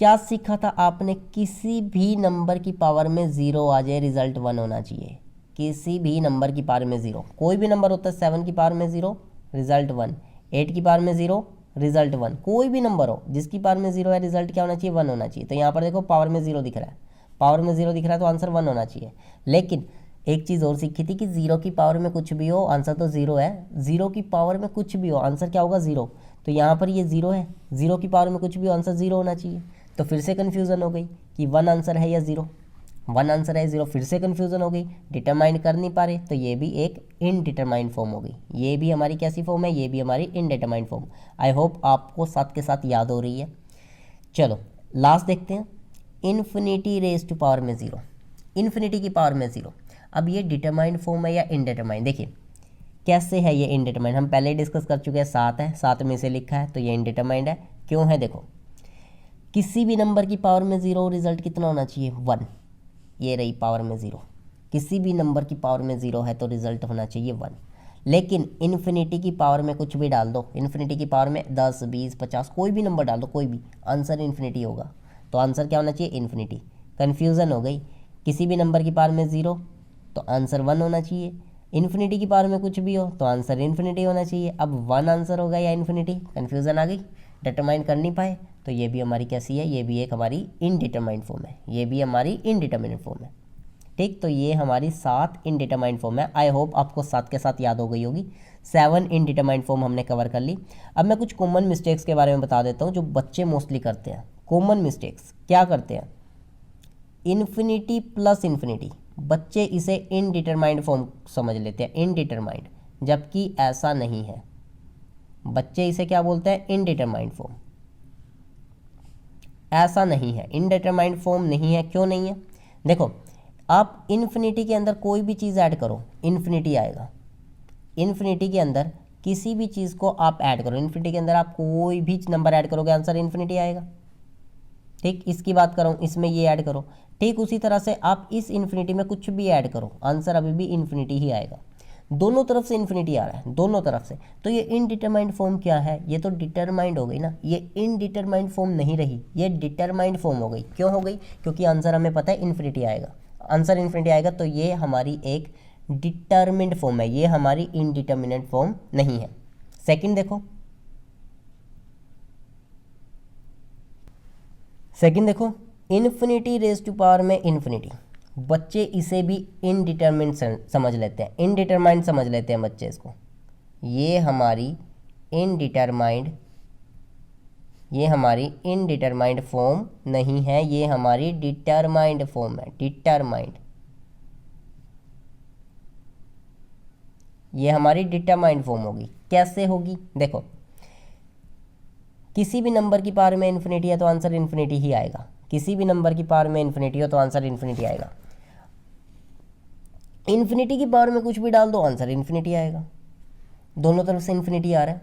क्या सीखा था आपने? किसी भी नंबर की पावर में 0 आ जाए, रिजल्ट 1 होना चाहिए। किसी भी नंबर की पावर में 0, कोई भी नंबर होता है, 7 की पावर में 0, रिजल्ट 1, 8 की पावर में 0, रिजल्ट 1, कोई भी नंबर हो जिसकी पावर में 0 है, रिजल्ट क्या होना चाहिए, 1 होना चाहिए। तो यहाँ पर देखो पावर में 0 दिख रहा है, पावर में 0 दिख रहा है तो आंसर 1 होना चाहिए। लेकिन एक चीज़ और सीखी थी कि 0 की पावर में कुछ भी हो, आंसर तो 0 है, 0 की पावर में कुछ भी हो, आंसर क्या होगा, 0। तो यहाँ पर ये 0 है, 0 की पावर में कुछ भी हो, आंसर 0 होना चाहिए। तो फिर से कन्फ्यूज़न हो गई कि 1 आंसर है या 0, 1 आंसर है 0, फिर से कन्फ्यूज़न हो गई, डिटरमाइन कर नहीं पा रहे, तो ये भी एक इनडिटरमाइंड फॉर्म हो गई। ये भी हमारी कैसी फॉर्म है, ये भी हमारी इनडिटरमाइंड फॉर्म। आई होप आपको साथ के साथ याद हो रही है। चलो लास्ट देखते हैं, इन्फिनिटी रेज टू पावर में 0, इन्फिनिटी की पावर में 0। अब ये डिटरमाइंड फॉर्म है या इनडिटरमाइंड? देखिए कैसे है ये इनडिटरमाइंड, हम पहले डिस्कस कर चुके हैं, 7 है, 7 में से लिखा है, तो ये इनडिटरमाइंड है। क्यों है, देखो किसी भी नंबर की पावर में 0, रिजल्ट कितना होना चाहिए, 1। ये रही पावर में 0, किसी भी नंबर की पावर में 0 है तो रिजल्ट होना चाहिए 1। लेकिन इन्फिनिटी की पावर में कुछ भी डाल दो, इन्फिनिटी की पावर में 10, 20, 50, कोई भी नंबर डाल दो, कोई भी, आंसर इन्फिनिटी होगा। तो आंसर क्या होना चाहिए, इन्फिनिटी। कन्फ्यूज़न हो गई, किसी भी नंबर की पावर में 0 तो आंसर 1 होना चाहिए, इन्फिनिटी की पावर में कुछ भी हो तो आंसर इन्फिनिटी होना चाहिए। अब 1 आंसर होगा या इन्फिनिटी, कन्फ्यूज़न आ गई, डिटरमाइन कर नहीं पाए, तो ये भी हमारी कैसी है, ये भी एक हमारी इनडिटरमाइंड फॉर्म है, ये भी हमारी इनडिटरमिनेट फॉर्म है। ठीक, तो ये हमारी 7 इनडिटरमाइंड फॉर्म है। आई होप आपको 7 के साथ याद हो गई होगी। 7 इनडिटरमाइंड फॉर्म हमने कवर कर ली। अब मैं कुछ कॉमन मिस्टेक्स के बारे में बता देता हूँ जो बच्चे मोस्टली करते हैं। कॉमन मिस्टेक्स क्या करते हैं, इन्फिनिटी प्लस इन्फिनिटी, बच्चे इसे इनडिटरमाइंड फॉर्म समझ लेते हैं, इनडिटरमाइंड, जबकि ऐसा नहीं है। बच्चे इसे क्या बोलते हैं, इनडिटरमाइंड फॉर्म। ऐसा नहीं है, इनडिटरमाइंड फॉर्म नहीं है। क्यों नहीं है, देखो आप इन्फिनिटी के अंदर कोई भी चीज़ ऐड करो, इन्फिनिटी आएगा। इन्फिनिटी के अंदर किसी भी चीज़ को आप ऐड करो, इन्फिनिटी के अंदर आप कोई भी नंबर ऐड करोगे, आंसर इन्फिनिटी आएगा। ठीक, इसकी बात करूँ, इसमें ये ऐड करो, ठीक उसी तरह से आप इस इन्फिनिटी में कुछ भी ऐड करो, आंसर अभी भी इन्फिनिटी ही आएगा। दोनों तरफ से इन्फिनिटी आ रहा है, दोनों तरफ से, तो ये इनडिटरमाइंड फॉर्म क्या है, ये तो डिटरमाइंड हो गई ना, ये इनडिटरमाइंड फॉर्म नहीं रही, ये डिटरमाइंड फॉर्म हो गई। क्यों हो गई? क्योंकि आंसर हमें पता है इन्फिनिटी आएगा, आंसर इन्फिनिटी आएगा, तो ये हमारी एक डिटरमिन्ड फॉर्म है, ये हमारी इनडिटरमिनेट फॉर्म नहीं है। सेकंड देखो, सेकंड देखो, इन्फिनिटी रेज टू पावर में इन्फिनिटी, बच्चे इसे भी इनडिटरमिनेट समझ लेते हैं, इनडिटरमाइंड समझ लेते हैं बच्चे इसको। ये हमारी इनडिटरमाइंड फॉर्म नहीं है, ये हमारी डिटरमाइंड फॉर्म है, डिटरमाइंड, ये हमारी डिटरमाइंड फॉर्म होगी। कैसे होगी? देखो, किसी भी नंबर की पावर में इन्फिनिटी है तो आंसर इन्फिनिटी ही आएगा, किसी भी नंबर की पावर में इन्फिनिटी हो तो आंसर इन्फिनिटी आएगा। इन्फिनिटी की पावर में कुछ भी डाल दो आंसर इन्फिनिटी आएगा, दोनों तरफ से इन्फिनिटी आ रहा है।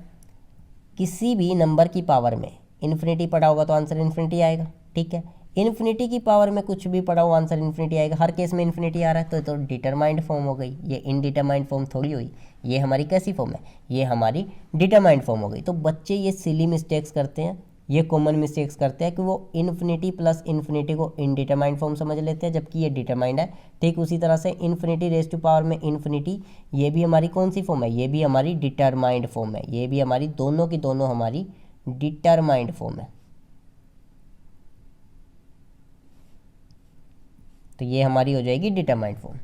किसी भी नंबर की पावर में इन्फिनिटी पड़ा होगा तो आंसर इन्फिनिटी आएगा, ठीक है। इन्फिनिटी की पावर में कुछ भी पड़ा हो आंसर इन्फिनिटी आएगा, हर केस में इन्फिनिटी आ रहा है, तो डिटरमाइंड फॉर्म हो गई, ये इनडिटरमाइंड फॉर्म थोड़ी हुई, ये हमारी कैसी फॉर्म है, ये हमारी डिटरमाइंड फॉर्म हो गई। तो बच्चे ये सिली मिस्टेक्स करते हैं, ये कॉमन मिस्टेक्स करते हैं कि वो इन्फिनिटी प्लस इन्फिनिटी को इनडिटरमाइंड फॉर्म समझ लेते हैं, जबकि ये डिटरमाइंड है। ठीक उसी तरह से इन्फिनिटी रेज टू पावर में इन्फिनिटी, ये भी हमारी कौन सी फॉर्म है, ये भी हमारी डिटरमाइंड फॉर्म है, ये भी हमारी दोनों की दोनों हमारी डिटरमाइंड फॉर्म है। तो ये हमारी हो जाएगी डिटरमाइंड फॉर्म।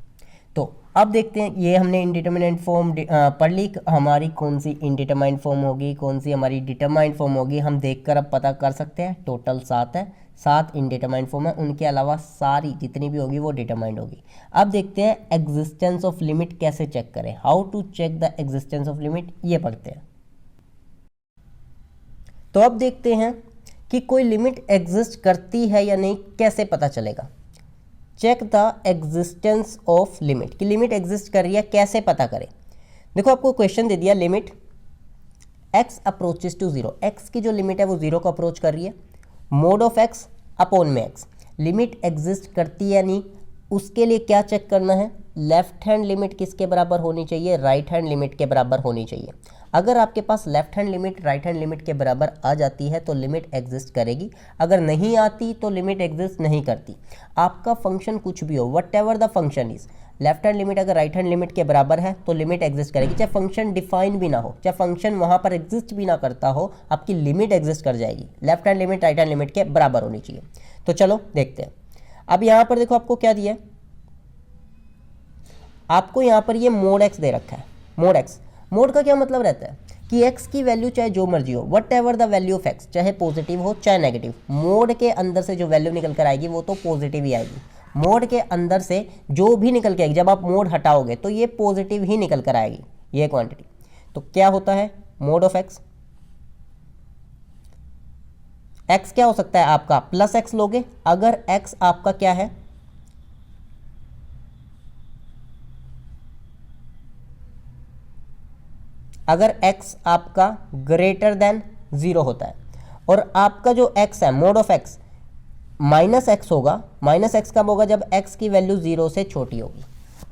तो अब देखते हैं, ये हमने इनडिटरमिनेट फॉर्म पढ़ ली, हमारी कौन सी इनडिटरमाइंड फॉर्म होगी, कौन सी हमारी डिटरमाइंड फॉर्म होगी, हम देखकर अब पता कर सकते हैं। टोटल 7 है, 7 इनडिटरमाइंड फॉर्म है, उनके अलावा सारी जितनी भी होगी वो डिटरमाइंड होगी। अब देखते हैं एग्जिस्टेंस ऑफ लिमिट कैसे चेक करें, how to check the existence of limit, ये पढ़ते हैं। तो अब देखते हैं कि कोई लिमिट एग्जिस्ट करती है या नहीं, कैसे पता चलेगा। Check the existence of limit, कि लिमिट एग्जिस्ट कर रही है, कैसे पता करें। देखो, आपको क्वेश्चन दे दिया, limit x approaches to 0, x की जो लिमिट है वो 0 को अप्रोच कर रही है, मोड ऑफ x अपॉन में x, लिमिट एग्जिस्ट करती है नहीं, उसके लिए क्या चेक करना है, लेफ्ट हैंड लिमिट किसके बराबर होनी चाहिए, राइट हैंड लिमिट के बराबर होनी चाहिए। अगर आपके पास left hand limit right hand limit के बराबर आ जाती है तो लिमिट एग्जिस्ट करेगी, अगर नहीं आती तो लिमिट एग्जिस्ट नहीं करती। आपका फंक्शन कुछ भी हो, what ever the function is, left hand limit अगर राइट हैंड लिमिट के बराबर है तो लिमिट एग्जिस्ट करेगी, चाहे फंक्शन डिफाइन भी ना हो, चाहे फंक्शन वहाँ पर एग्जिस्ट भी ना करता हो, आपकी लिमिट एग्जिस्ट कर जाएगी। Left hand limit right hand limit के बराबर होनी चाहिए। तो चलो देखते हैं। अब यहाँ पर देखो, आपको क्या दिया है, आपको यहाँ पर ये मोड एक्स दे रखा है, मोड एक्स। मोड का क्या मतलब रहता है कि x की वैल्यू चाहे जो मर्जी हो, what ever the value of x, चाहे पॉजिटिव हो चाहे नेगेटिव, मोड के अंदर से जो वैल्यू निकल कर आएगी वो तो पॉजिटिव ही आएगी। मोड के अंदर से जो भी निकल के आएगी, जब आप मोड हटाओगे तो ये पॉजिटिव ही निकल कर आएगी, ये क्वांटिटी। तो क्या होता है मोड ऑफ x, x क्या हो सकता है आपका, प्लस x लोगे, अगर x आपका क्या है, अगर x आपका ग्रेटर देन 0 होता है और आपका जो x है, mod of x minus x होगा, माइनस एक्स कब होगा, जब x की वैल्यू 0 से छोटी होगी,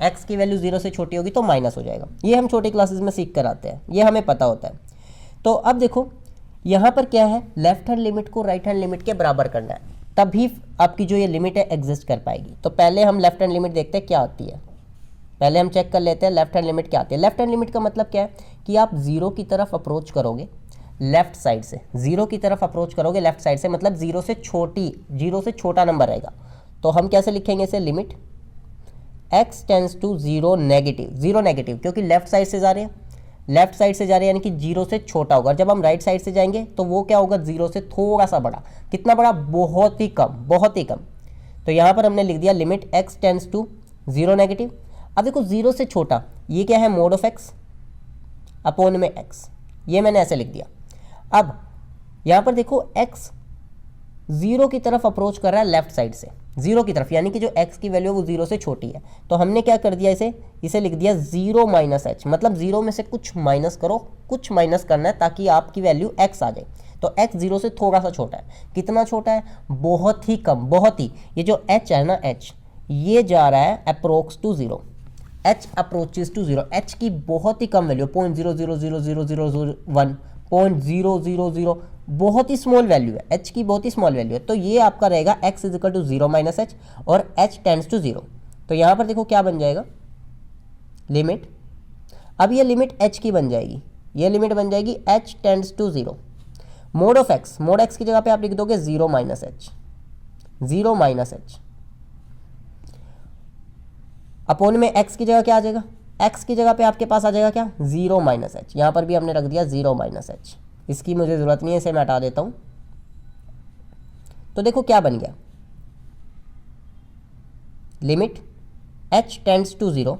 x की वैल्यू 0 से छोटी होगी तो माइनस हो जाएगा। ये हम छोटी क्लासेस में सीख कर आते हैं, ये हमें पता होता है। तो अब देखो यहाँ पर क्या है, लेफ्ट हैंड लिमिट को राइट हैंड लिमिट के बराबर करना है, तभी आपकी जो ये लिमिट है एग्जिस्ट कर पाएगी। तो पहले हम लेफ्ट हैंड लिमिट देखते हैं क्या आती है, पहले हम चेक कर लेते हैं लेफ्ट हैंड लिमिट क्या आती है। लेफ्ट हैंड लिमिट का मतलब क्या है कि आप 0 की तरफ अप्रोच करोगे लेफ्ट साइड से, 0 की तरफ अप्रोच करोगे लेफ्ट साइड से, मतलब 0 से छोटा नंबर रहेगा। तो हम कैसे लिखेंगे इसे, limit x tends to 0 negative, 0 negative, क्योंकि लेफ्ट साइड से जा रहे हैं, लेफ्ट साइड से जा रहे हैं, यानी कि 0 से छोटा होगा। जब हम राइट साइड से जाएंगे तो वो क्या होगा, 0 से थोड़ा सा बड़ा। कितना बड़ा, बहुत ही कम, बहुत ही कम। तो यहाँ पर हमने लिख दिया limit x tends to 0 negative. अब देखो 0 से छोटा, ये क्या है, मोड ऑफ x अपॉन में x, ये मैंने ऐसे लिख दिया। अब यहाँ पर देखो x 0 की तरफ अप्रोच कर रहा है लेफ्ट साइड से, 0 की तरफ, यानी कि जो x की वैल्यू है वो 0 से छोटी है। तो हमने क्या कर दिया, इसे लिख दिया 0 माइनस h, मतलब 0 में से कुछ माइनस करो, कुछ माइनस करना है ताकि आपकी वैल्यू x आ जाए। तो x 0 से थोड़ा सा छोटा है, कितना छोटा है, बहुत ही कम, बहुत ही। ये जो h है ना, h ये जा रहा है approaches to 0, h approaches to zero, h की बहुत ही कम वैल्यू 0.0000001, 0.000, बहुत ही स्मॉल वैल्यू है, एच की बहुत ही स्मॉल वैल्यू है। तो ये आपका रहेगा x is equal to 0 minus h और h टेंड्स टू 0। तो यहाँ पर देखो क्या बन जाएगा, लिमिट, अब ये लिमिट h की बन जाएगी, ये लिमिट बन जाएगी h tends to 0, mod of x, mod x की जगह पे आप लिख दोगे 0 minus h, 0 minus h, upon में x की जगह क्या आ जाएगा, x की जगह पे आपके पास आ जाएगा क्या, 0 माइनस एच, यहाँ पर भी हमने रख दिया 0 माइनस एच, इसकी मुझे ज़रूरत नहीं है, इसे मैं हटा देता हूँ। तो देखो क्या बन गया, लिमिट h टेंड्स टू 0,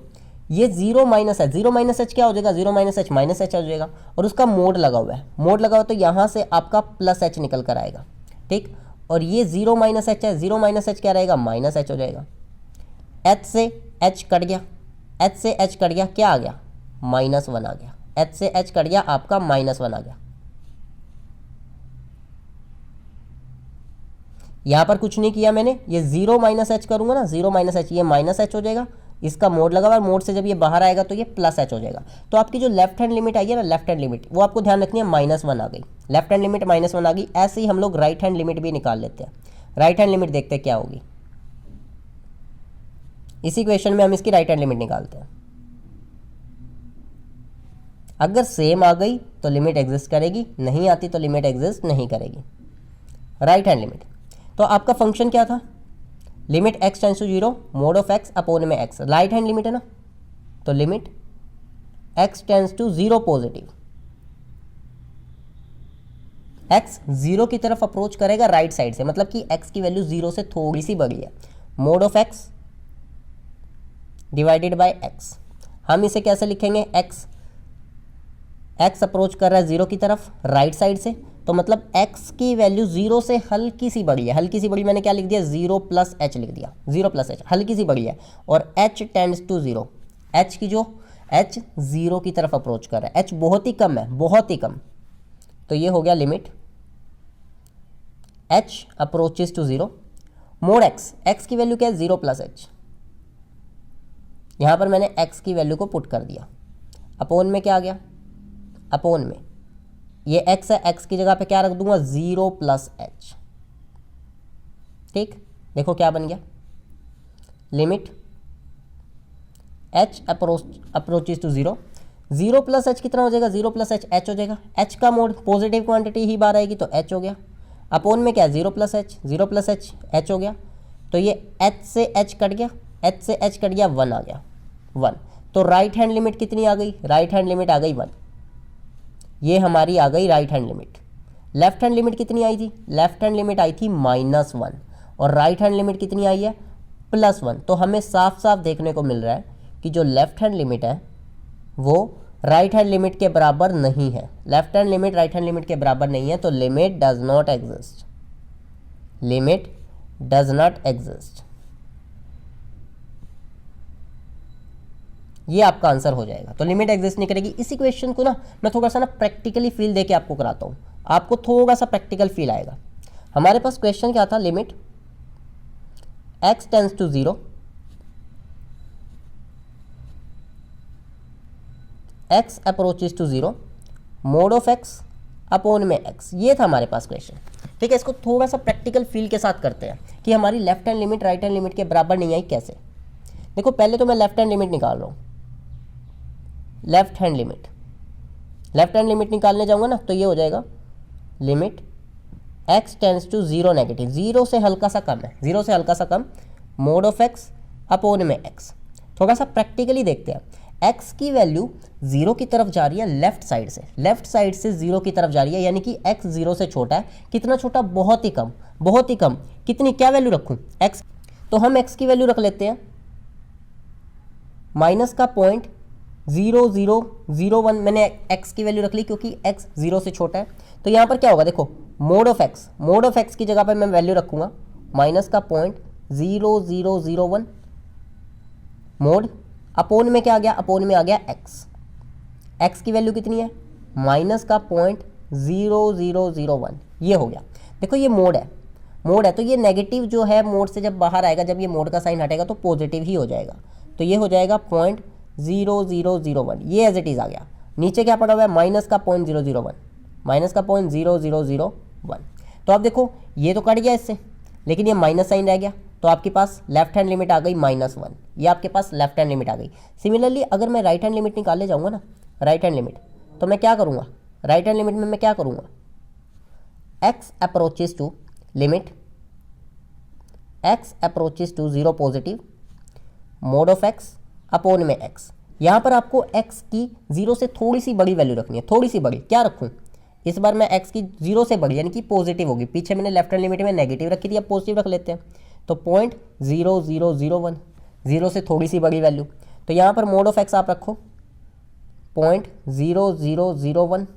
ये 0 माइनस एच, 0 माइनस एच क्या हो जाएगा, 0 माइनस एच माइनस एच हो जाएगा, और उसका मोड लगा हुआ है, मोड लगा हुआ तो यहाँ से आपका प्लस एच निकल कर आएगा, ठीक। और ये 0 माइनस एच है, 0 माइनस एच क्या रहेगा, माइनस एच हो जाएगा, h से h कट गया, h से h कट गया, क्या आ गया, -1 आ गया, h से h कट गया, आपका -1 आ गया। यहाँ पर कुछ नहीं किया मैंने, ये 0 माइनस एच करूँगा ना, 0 माइनस एच, ये माइनस एच हो जाएगा, इसका मोड लगा हुआ है, मोड से जब ये बाहर आएगा तो ये प्लस एच हो जाएगा। तो आपकी जो लेफ्ट हैंड लिमिट आई है ना, लेफ्ट हैंड लिमिट, वो आपको ध्यान रखनी है, -1 आ गई, लेफ्ट हैंड लिमिट -1 आ गई। ऐसे ही हम लोग राइट हैंड लिमिट भी निकाल लेते हैं, राइट हैंड लिमिट देखते हैं क्या होगी, इसी क्वेश्चन में हम इसकी राइट हैंड लिमिट निकालते हैं। अगर सेम आ गई तो लिमिट एग्जिस्ट करेगी, नहीं आती तो लिमिट एग्जिस्ट नहीं करेगी। राइट हैंड लिमिट, तो आपका फंक्शन क्या था, limit x tends to 0, mod of x upon में x, राइट हैंड लिमिट है ना, तो limit x tends to 0 positive, x 0 की तरफ अप्रोच करेगा राइट साइड से, मतलब कि x की वैल्यू 0 से थोड़ी सी बड़ी है, mod of x divided by x। हम इसे कैसे लिखेंगे, x अप्रोच कर रहा है 0 की तरफ राइट साइड से, तो मतलब x की वैल्यू 0 से हल्की सी बड़ी है, हल्की सी बड़ी मैंने क्या लिख दिया, 0 प्लस एच लिख दिया, 0 प्लस एच, हल्की सी बड़ी है, और h टेंड्स टू 0, h की जो h 0 की तरफ अप्रोच कर रहा है, h बहुत ही कम है, बहुत ही कम। तो ये हो गया limit h approaches to 0, mod x की वैल्यू क्या है, 0 प्लस एच, यहाँ पर मैंने x की वैल्यू को पुट कर दिया, अपोन में क्या आ गया, अपोन में ये x है, x की जगह पे क्या रख दूंगा, 0 प्लस एच, ठीक। देखो क्या बन गया, limit h approaches to 0, 0 plus h कितना हो जाएगा, 0 प्लस एच h हो जाएगा, h का मोड पॉजिटिव क्वांटिटी ही बाहर आएगी तो h हो गया, अपोन में क्या, 0 plus H, 0 plus H h हो गया, तो ये h से h कट गया, h से h कट गया, 1 आ गया, 1। तो राइट हैंड लिमिट कितनी आ गई, राइट हैंड लिमिट आ गई 1, ये हमारी आ गई right hand limit. Left hand limit कितनी आई थी, लेफ्ट हैंड लिमिट आई थी -1, और राइट हैंड लिमिट कितनी आई है, +1। तो हमें साफ साफ देखने को मिल रहा है कि जो लेफ्ट हैंड लिमिट है वो राइट हैंड लिमिट के बराबर नहीं है, left hand limit right hand limit के बराबर नहीं है, तो limit does not exist, limit does not exist. ये आपका आंसर हो जाएगा, तो लिमिट एग्जिस्ट नहीं करेगी। इसी क्वेश्चन को ना मैं थोड़ा सा ना प्रैक्टिकली फील देके आपको कराता हूँ, आपको थोड़ा सा प्रैक्टिकल फील आएगा। हमारे पास क्वेश्चन क्या था, limit x tends to 0, x approaches to 0, mod of x upon में x, ये था हमारे पास क्वेश्चन, ठीक है। इसको थोड़ा सा प्रैक्टिकल फील के साथ करते हैं कि हमारी left hand limit right hand limit के बराबर नहीं आई, कैसे। देखो पहले तो मैं लेफ्ट हैंड लिमिट निकाल रहा हूँ, लेफ्ट हैंड लिमिट निकालने जाऊंगा ना तो ये हो जाएगा limit x tends to 0 negative, 0 से हल्का सा कम है, 0 से हल्का सा कम, मोड ऑफ x अपोन में x। थोड़ा सा प्रैक्टिकली देखते हैं, x की वैल्यू 0 की तरफ जा रही है लेफ्ट साइड से, लेफ्ट साइड से 0 की तरफ जा रही है, यानी कि x 0 से छोटा है। कितना छोटा, बहुत ही कम, बहुत ही कम। कितनी, क्या वैल्यू रखूँ, x, तो हम x की वैल्यू रख लेते हैं माइनस का 0.0001, मैंने x की वैल्यू रख ली क्योंकि x 0 से छोटा है। तो यहाँ पर क्या होगा, देखो मोड ऑफ x की जगह पर मैं वैल्यू रखूँगा माइनस का 0.0001, मोड अपोन में क्या आ गया, अपोन में आ गया x की वैल्यू कितनी है, माइनस का 0.0001, ये हो गया। देखो ये मोड है, तो ये नेगेटिव जो है मोड से जब बाहर आएगा, जब ये मोड का साइन हटेगा तो पॉजिटिव ही हो जाएगा, तो ये हो जाएगा 0.0001, ये एज इट इज़ आ गया। नीचे क्या पड़ा हुआ है, माइनस का 0.001, माइनस का 0.0001। तो आप देखो ये तो कट गया इससे, लेकिन ये माइनस साइन रह गया, तो आपके पास लेफ्ट हैंड लिमिट आ गई -1, ये आपके पास लेफ्ट हैंड लिमिट आ गई। सिमिलरली अगर मैं राइट हैंड लिमिट निकालने जाऊँगा ना, राइट हैंड लिमिट, तो मैं क्या करूँगा, राइट हैंड लिमिट में मैं क्या करूँगा, x approaches to limit x approaches to 0 positive mode of x upon में x। यहाँ पर आपको x की 0 से थोड़ी सी बड़ी वैल्यू रखनी है, थोड़ी सी बड़ी। क्या रखूँ इस बार मैं, x की 0 से बड़ी यानी कि पॉजिटिव होगी। पीछे मैंने लेफ्ट हैंड लिमिट में नेगेटिव रखी थी, अब पॉजिटिव रख लेते हैं। तो 0.0001, 0 से थोड़ी सी बड़ी वैल्यू। तो यहाँ पर मोड ऑफ x आप रखो 0.0001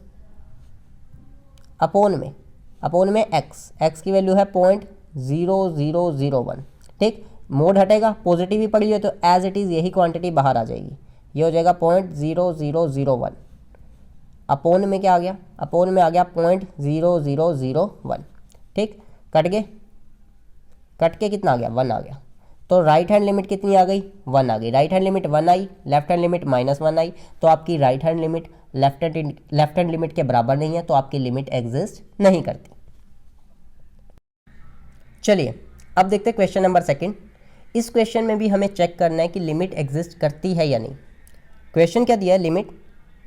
अपोन में x की वैल्यू है 0.0001। ठीक, मोड हटेगा, पॉजिटिव ही पड़ी है तो एज इट इज़ यही क्वांटिटी बाहर आ जाएगी, ये हो जाएगा 0.0001। अपोन में क्या आ गया, अपोन में आ गया 0.0001। ठीक, कट के कितना आ गया, 1 आ गया। तो राइट हैंड लिमिट कितनी आ गई, 1 आ गई। राइट हैंड लिमिट 1 आई, लेफ्ट हैंड लिमिट -1 आई, तो आपकी right hand limit left hand limit के बराबर नहीं है, तो आपकी लिमिट एग्जिस्ट नहीं करती। चलिए अब देखते हैं क्वेश्चन नंबर 2। इस क्वेश्चन में भी हमें चेक करना है कि लिमिट एग्जिस्ट करती है या नहीं। क्वेश्चन क्या दिया है, लिमिट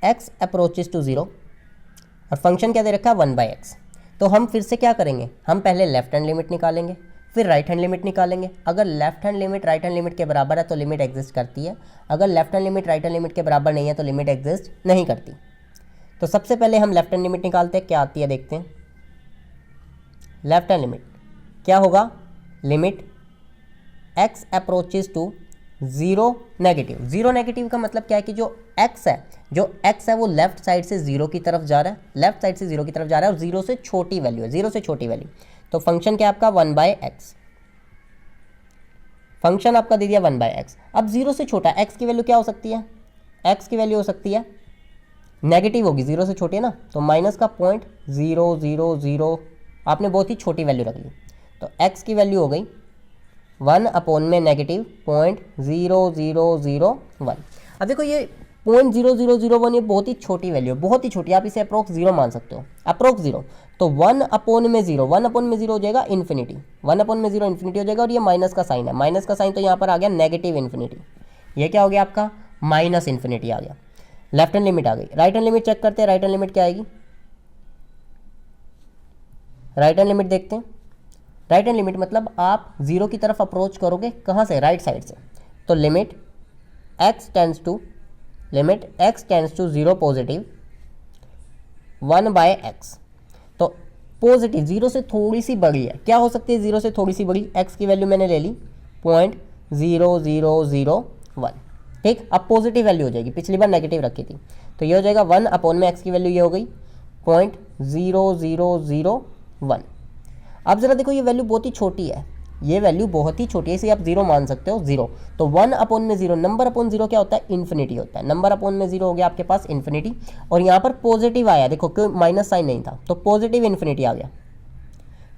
x अप्रोचेस टू 0 और फंक्शन क्या दे रखा है 1/x। तो हम फिर से क्या करेंगे, हम पहले लेफ्ट हैंड लिमिट निकालेंगे, फिर राइट हैंड लिमिट निकालेंगे। अगर left hand limit right hand limit के बराबर है तो लिमिट एग्जिस्ट करती है, अगर left hand limit right hand limit के बराबर नहीं है तो लिमिट एग्जिस्ट नहीं करती। तो सबसे पहले हम लेफ्ट हैंड लिमिट निकालते हैं, क्या आती है देखते हैं। लेफ्ट हैंड लिमिट क्या होगा, limit x approaches to 0 negative. 0 negative का मतलब क्या है कि जो x है वो लेफ्ट साइड से 0 की तरफ जा रहा है, लेफ्ट साइड से 0 की तरफ जा रहा है और 0 से छोटी वैल्यू है, 0 से छोटी वैल्यू। तो फंक्शन क्या आपका 1/x, फंक्शन आपका दे दिया 1/x। अब 0 से छोटा x की वैल्यू क्या हो सकती है, x की वैल्यू हो सकती है नेगेटिव होगी, 0 से छोटी है ना, तो माइनस का 0.000 आपने बहुत ही छोटी वैल्यू रख ली। तो x की वैल्यू हो गई 1 अपोन में नेगेटिव 0.0001। अब देखो ये 0.0001 ये बहुत ही छोटी वैल्यू है, बहुत ही छोटी, आप इसे अप्रोक्स 0 मान सकते हो, अप्रोक्स 0। तो 1 अपोन में 0, 1 अपोन में 0 हो जाएगा इन्फिनिटी, 1 अपोन में 0 इन्फिनिटी हो जाएगा। और ये माइनस का साइन है, माइनस का साइन तो यहाँ पर आ गया नेगेटिव इन्फिनिटी, ये क्या हो गया आपका माइनस इन्फिनिटी आ गया। लेफ्ट हैंड लिमिट आ गई, राइट हैंड लिमिट चेक करते हैं। राइट हैंड लिमिट क्या आएगी, राइट हैंड लिमिट देखते हैं। राइट हैंड लिमिट मतलब आप 0 की तरफ अप्रोच करोगे, कहाँ से, राइट साइड से। तो limit x tends to 0 positive 1/x। तो पॉजिटिव 0 से थोड़ी सी बड़ी है, क्या हो सकती है 0 से थोड़ी सी बड़ी, x की वैल्यू मैंने ले ली 0.0001। ठीक, अब पॉजिटिव वैल्यू हो जाएगी, पिछली बार नेगेटिव रखी थी, तो ये हो जाएगा 1 अपोन में x की वैल्यू ये हो गई 0.0001। अब जरा देखो ये वैल्यू बहुत ही छोटी है, ये वैल्यू बहुत ही छोटी है, इसे आप 0 मान सकते हो, 0। तो 1 अपोन में 0, नंबर अपोन 0 क्या होता है, इन्फिनिटी होता है। नंबर अपोन में 0 हो गया आपके पास इन्फिनिटी, और यहाँ पर पॉजिटिव आया, देखो क्यों माइनस साइन नहीं था, तो पॉजिटिव इन्फिनिटी आ गया।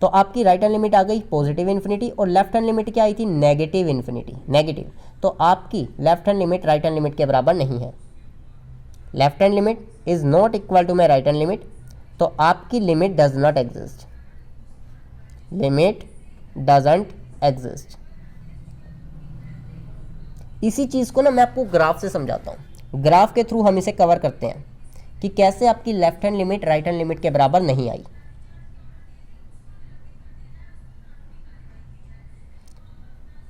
तो आपकी राइट हैंड लिमिट आ गई पॉजिटिव इन्फिनिटी, और लेफ्ट हैंड लिमिट क्या आई थी, नेगेटिव इन्फिनिटी, नेगेटिव। तो आपकी left hand limit right hand limit के बराबर नहीं है, left hand limit is not equal to my right hand limit, तो आपकी limit does not exist, limit doesn't exist. इसी चीज़ को ना मैं आपको ग्राफ से समझाता हूँ, ग्राफ के थ्रू हम इसे कवर करते हैं कि कैसे आपकी left hand limit right hand limit के बराबर नहीं आई।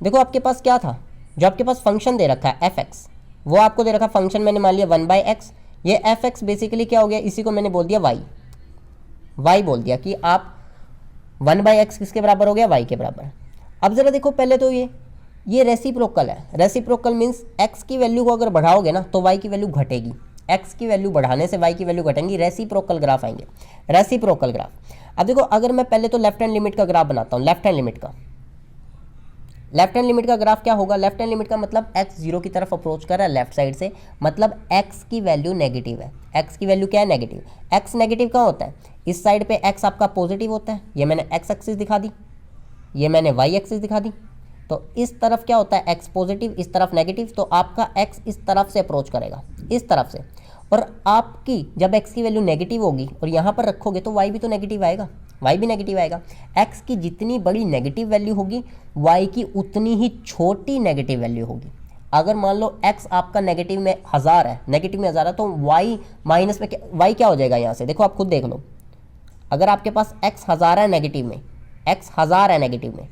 देखो आपके पास क्या था, जो आपके पास फंक्शन दे रखा है fx, वो आपको दे रखा फंक्शन मैंने मान लिया 1/x। ये fx बेसिकली क्या हो गया, इसी को मैंने बोल दिया y बोल दिया कि आप 1/x किसके बराबर हो गया, y के बराबर। अब जरा देखो पहले तो ये रेसिप्रोकल है, रेसिप्रोकल मीन्स x की वैल्यू को अगर बढ़ाओगे ना तो y की वैल्यू घटेगी, x की वैल्यू बढ़ाने से y की वैल्यू घटेंगी, रेसिप्रोकल ग्राफ आएंगे, रेसिप्रोकल ग्राफ। अब देखो अगर मैं पहले तो लेफ्ट हैंड लिमिट का ग्राफ बनाता हूँ, लेफ्ट हैंड लिमिट का ग्राफ क्या होगा, लेफ्ट हैंड लिमिट का मतलब x 0 की तरफ अप्रोच कर रहा है लेफ्ट साइड से, मतलब x की वैल्यू नेगेटिव है, x की वैल्यू क्या है, नेगेटिव। x नेगेटिव कहाँ होता है, इस साइड पे x आपका पॉजिटिव होता है, ये मैंने x एक्सिस दिखा दी, ये मैंने y एक्सिस दिखा दी। तो इस तरफ क्या होता है, एक्स पॉजिटिव, इस तरफ नेगेटिव, तो आपका एक्स इस तरफ से अप्रोच करेगा, इस तरफ से। और आपकी जब एक्स की वैल्यू नेगेटिव होगी और यहाँ पर रखोगे तो वाई भी तो नेगेटिव आएगा, वाई भी नेगेटिव आएगा। एक्स की जितनी बड़ी नेगेटिव वैल्यू होगी वाई की उतनी ही छोटी नेगेटिव वैल्यू होगी। अगर मान लो x आपका नेगेटिव में 1000 है, नेगेटिव में 1000 है, तो y माइनस में y क्या हो जाएगा यहाँ से, देखो आप खुद देख लो। अगर आपके पास x 1000 है नेगेटिव में, x 1000 है नेगेटिव में,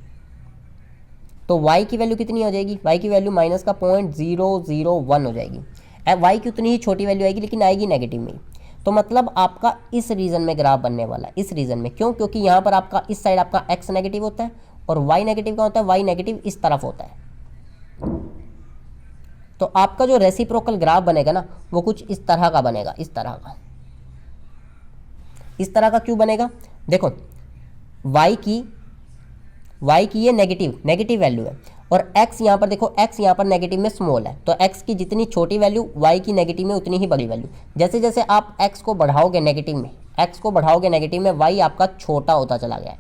तो y की वैल्यू कितनी हो जाएगी, y की वैल्यू माइनस का 0.001 हो जाएगी। y की उतनी ही छोटी वैल्यू आएगी लेकिन आएगी नेगेटिव में। तो मतलब आपका इस रीजन में ग्राफ बनने वाला है, इस रीजन में। क्यों? क्योंकि यहाँ पर आपका इस साइड आपका x नेगेटिव होता है और y नेगेटिव का होता है, y नेगेटिव इस तरफ होता है। तो आपका जो रेसिप्रोकल ग्राफ बनेगा ना वो कुछ इस तरह का बनेगा, इस तरह का। इस तरह का क्यों बनेगा, देखो y की ये नेगेटिव वैल्यू है और x यहाँ पर देखो, x यहाँ पर नेगेटिव में स्मॉल है, तो x की जितनी छोटी वैल्यू y की नेगेटिव में उतनी ही बड़ी वैल्यू। जैसे जैसे आप x को बढ़ाओगे नेगेटिव में, x को बढ़ाओगे नेगेटिव में, y आपका छोटा होता चला गया है,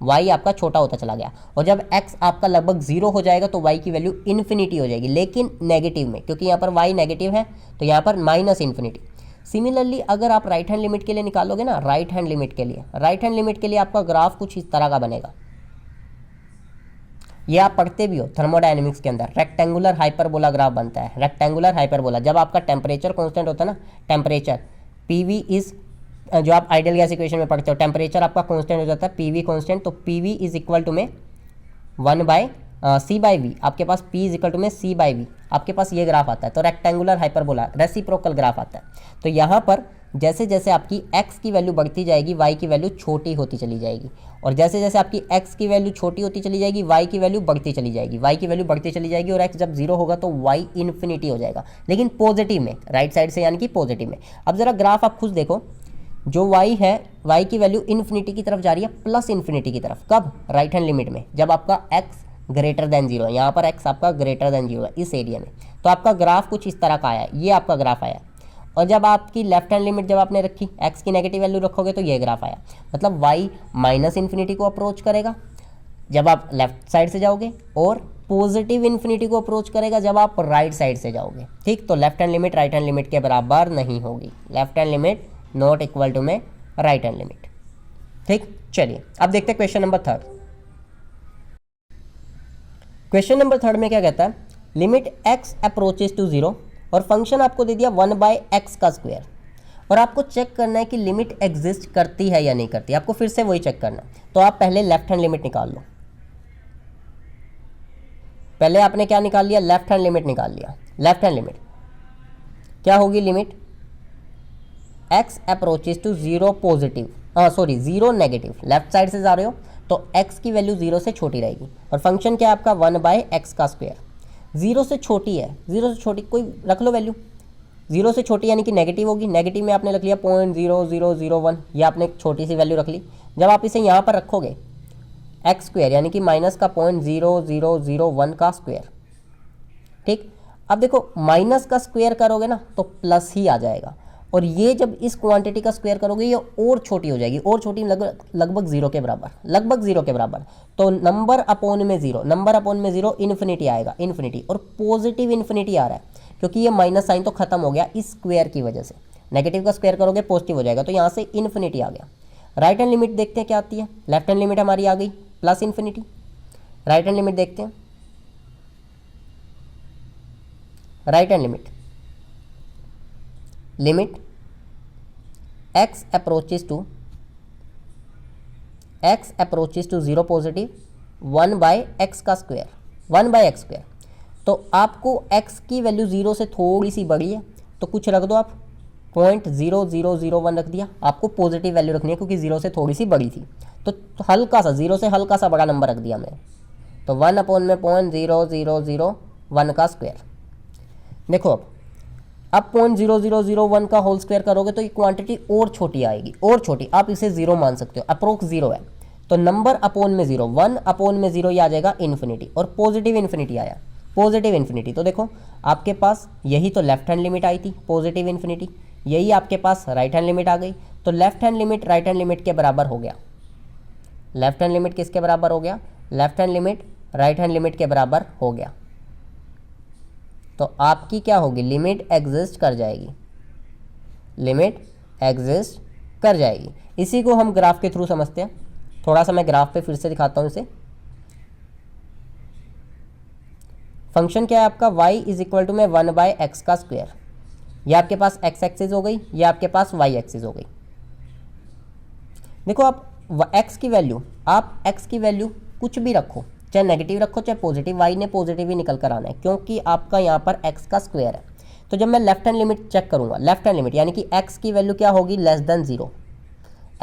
y आपका छोटा होता चला गया। और जब x आपका लगभग 0 हो जाएगा तो y की वैल्यू इन्फिनिटी हो जाएगी, लेकिन नेगेटिव में, क्योंकि यहाँ पर y नेगेटिव है तो यहाँ पर माइनस इन्फिनिटी। सिमिलरली अगर आप राइट हैंड लिमिट के लिए निकालोगे ना, राइट हैंड लिमिट के लिए आपका ग्राफ कुछ इस तरह का बनेगा। ये आप पढ़ते भी हो थर्मोडायनेमिक्स के अंदर, रेक्टेंगुलर हाइपरबोला ग्राफ बनता है। रेक्टेंगुलर हाइपरबोला, जब आपका टेम्परेचर कांस्टेंट होता है ना, टेम्परेचर पीवी इज, जो आप आइडियल गैस इक्वेशन में पढ़ते हो, टेम्परेचर आपका कांस्टेंट हो जाता है, पीवी कांस्टेंट, तो पीवी इज इक्वल टू में 1/c/v, आपके पास p इज इक्वल टू में c/v, आपके पास ये ग्राफ आता है। तो रेक्टेंगुलर हाइपरबोला रेसिप्रोकल ग्राफ आता है। तो यहाँ पर जैसे जैसे आपकी x की वैल्यू बढ़ती जाएगी y की वैल्यू छोटी होती चली जाएगी, और जैसे जैसे आपकी x की वैल्यू छोटी होती चली जाएगी y की वैल्यू बढ़ती चली जाएगी, y की वैल्यू बढ़ती चली जाएगी, और x जब 0 होगा तो y इन्फिनिटी हो जाएगा, लेकिन पॉजिटिव में, राइट साइड से, यानी कि पॉजिटिव में। अब जरा ग्राफ आप खुद देखो, जो y है, y की वैल्यू इन्फिनिटी की तरफ जा रही है, प्लस इन्फिनिटी की तरफ। कब? राइट हैंड लिमिट में, जब आपका x ग्रेटर देन 0 है, यहाँ पर x आपका ग्रेटर देन 0 है इस एरिया में, तो आपका ग्राफ कुछ इस तरह का आया, ये आपका ग्राफ आया। और जब आपकी लेफ्ट हैंड लिमिट जब आपने रखी, x की नेगेटिव वैल्यू रखोगे तो ये ग्राफ आया, मतलब y माइनस इन्फिनिटी को अप्रोच करेगा जब आप लेफ्ट साइड से जाओगे, और पॉजिटिव इन्फिनिटी को अप्रोच करेगा जब आप राइट साइड से जाओगे। ठीक, तो left hand limit right hand limit के बराबर नहीं होगी, left hand limit not equal to में राइट हैंड लिमिट। ठीक, चलिए अब देखते हैं क्वेश्चन नंबर 3। क्वेश्चन नंबर 3 में क्या कहता है, लिमिट x अप्रोचेस टू 0, और फंक्शन आपको दे दिया 1/x का स्क्वायर, और आपको चेक करना है कि लिमिट एग्जिस्ट करती है या नहीं करती। आपको फिर से वही चेक करना, तो आप पहले लेफ्ट हैंड लिमिट निकाल लो। पहले आपने क्या निकाल लिया, लेफ्ट हैंड लिमिट निकाल लिया। लेफ्ट हैंड लिमिट क्या होगी, limit x approaches to 0 positive, 0 negative, left side से जा रहे हो तो x की वैल्यू 0 से छोटी रहेगी, और फंक्शन क्या है आपका 1/x का स्क्वायर। 0 से छोटी है, 0 से छोटी कोई रख लो वैल्यू, 0 से छोटी यानी कि नेगेटिव होगी, नेगेटिव में आपने रख लिया 0.0001, ये आपने एक छोटी सी वैल्यू रख ली। जब आप इसे यहाँ पर रखोगे x स्क्वायर यानी कि माइनस का 0.0001 का स्क्वायर। ठीक, अब देखो माइनस का स्क्वायर करोगे ना तो प्लस ही आ जाएगा, और ये जब इस क्वांटिटी का स्क्वायर करोगे ये और छोटी हो जाएगी, और छोटी लगभग 0 के बराबर, लगभग 0 के बराबर। तो नंबर अपॉन में 0 इन्फिनिटी आएगा, इन्फिनिटी, और पॉजिटिव इन्फिनिटी आ रहा है क्योंकि ये माइनस साइन तो खत्म हो गया इस स्क्वायर की वजह से। नेगेटिव का स्क्वायर करोगे पॉजिटिव हो जाएगा, तो यहाँ से इन्फिनिटी आ गया। राइट हैंड लिमिट देखते हैं क्या आती है, लेफ्ट हैंड लिमिट हमारी आ गई plus infinity. Right hand limit देखते हैं, right hand limit, limit x approaches to 0 positive 1/x का स्क्वायर, 1/x स्क्वायर। तो आपको x की वैल्यू 0 से थोड़ी सी बड़ी है तो कुछ रख दो आप, 0.0001 रख दिया। आपको पॉजिटिव वैल्यू रखनी है क्योंकि 0 से थोड़ी सी बड़ी थी, तो हल्का सा 0 से हल्का सा बड़ा नंबर रख दिया हमने, तो 1/0.0001 का स्क्वायर। देखो अब 0.0001 का होल स्क्वायर करोगे तो ये क्वांटिटी और छोटी आएगी, और छोटी, आप इसे 0 मान सकते हो, अप्रोक्स 0 है, तो नंबर अपॉन में 0, 1/0 ये आ जाएगा इन्फिनिटी, और पॉजिटिव इन्फिनिटी आया, पॉजिटिव इन्फिनिटी। तो देखो आपके पास यही तो लेफ्ट हैंड लिमिट आई थी, पॉजिटिव इन्फिनिटी, यही आपके पास राइट हैंड लिमिट आ गई, तो left hand limit right hand limit के बराबर हो गया। लेफ्ट हैंड लिमिट किसके बराबर हो गया, left hand limit right hand limit के बराबर हो गया, तो आपकी क्या होगी, लिमिट एग्जिस्ट कर जाएगी, लिमिट एग्जिस्ट कर जाएगी। इसी को हम ग्राफ के थ्रू समझते हैं। थोड़ा सा मैं ग्राफ पे फिर से दिखाता हूं इसे। फंक्शन क्या है आपका, y इज इक्वल टू में 1/x का स्क्वायर, ये आपके पास x एक्सिस हो गई, ये आपके पास y एक्सिस हो गई। देखो आप x की वैल्यू, आप x की वैल्यू कुछ भी रखो, चाहे नेगेटिव रखो चाहे पॉजिटिव, y ने पॉजिटिव ही निकल कर आना है क्योंकि आपका यहाँ पर x का स्क्वायर है। तो जब मैं लेफ्ट हैंड लिमिट चेक करूंगा, लेफ्ट हैंड लिमिट यानी कि x की वैल्यू क्या होगी, लेस देन 0,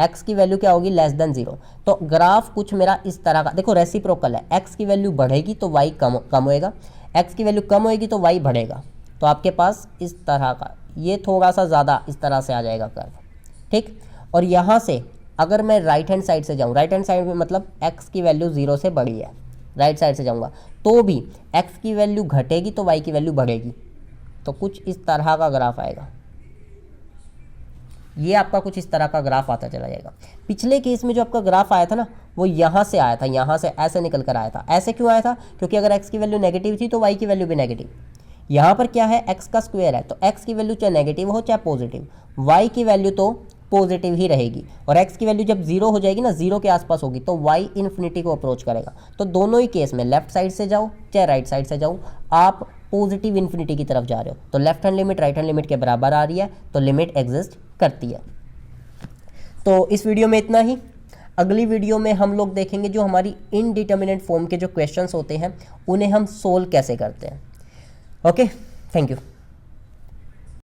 x की वैल्यू क्या होगी, लेस देन 0। तो ग्राफ कुछ मेरा इस तरह का, देखो रेसिप्रोकल है, x की वैल्यू बढ़ेगी तो y कम होएगा, x की वैल्यू कम होएगी तो y बढ़ेगा। तो आपके पास इस तरह का, ये थोड़ा सा ज़्यादा इस तरह से आ जाएगा कर्व, ठीक। और यहाँ से अगर मैं राइट हैंड साइड से जाऊँ, राइट हैंड साइड में मतलब x की वैल्यू 0 से बड़ी है, राइट साइड से जाऊँगा तो भी x की वैल्यू घटेगी तो y की वैल्यू बढ़ेगी। तो कुछ इस तरह का ग्राफ आएगा, ये आपका कुछ इस तरह का ग्राफ आता चला जाएगा। पिछले केस में जो आपका ग्राफ आया था ना, वो यहाँ से आया था, यहाँ से ऐसे निकल कर आया था। ऐसे क्यों आया था, क्योंकि अगर x की वैल्यू नेगेटिव थी तो y की वैल्यू भी नेगेटिव। यहाँ पर क्या है, x का स्क्वायर है, तो x की वैल्यू चाहे नेगेटिव हो चाहे पॉजिटिव, y की वैल्यू तो पॉजिटिव ही रहेगी। और x की वैल्यू जब 0 हो जाएगी ना, 0 के आसपास होगी, तो y इन्फिनिटी को अप्रोच करेगा। तो दोनों ही केस में लेफ्ट साइड से जाओ चाहे राइट साइड से जाओ, आप पॉजिटिव इन्फिनिटी की तरफ जा रहे हो। तो left hand limit right hand limit के बराबर आ रही है, तो लिमिट एग्जिस्ट करती है। तो इस वीडियो में इतना ही। अगली वीडियो में हम लोग देखेंगे जो हमारी इनडिटर्मिनेट फॉर्म के जो क्वेश्चंस होते हैं उन्हें हम सोल्व कैसे करते हैं। Okay, thank you.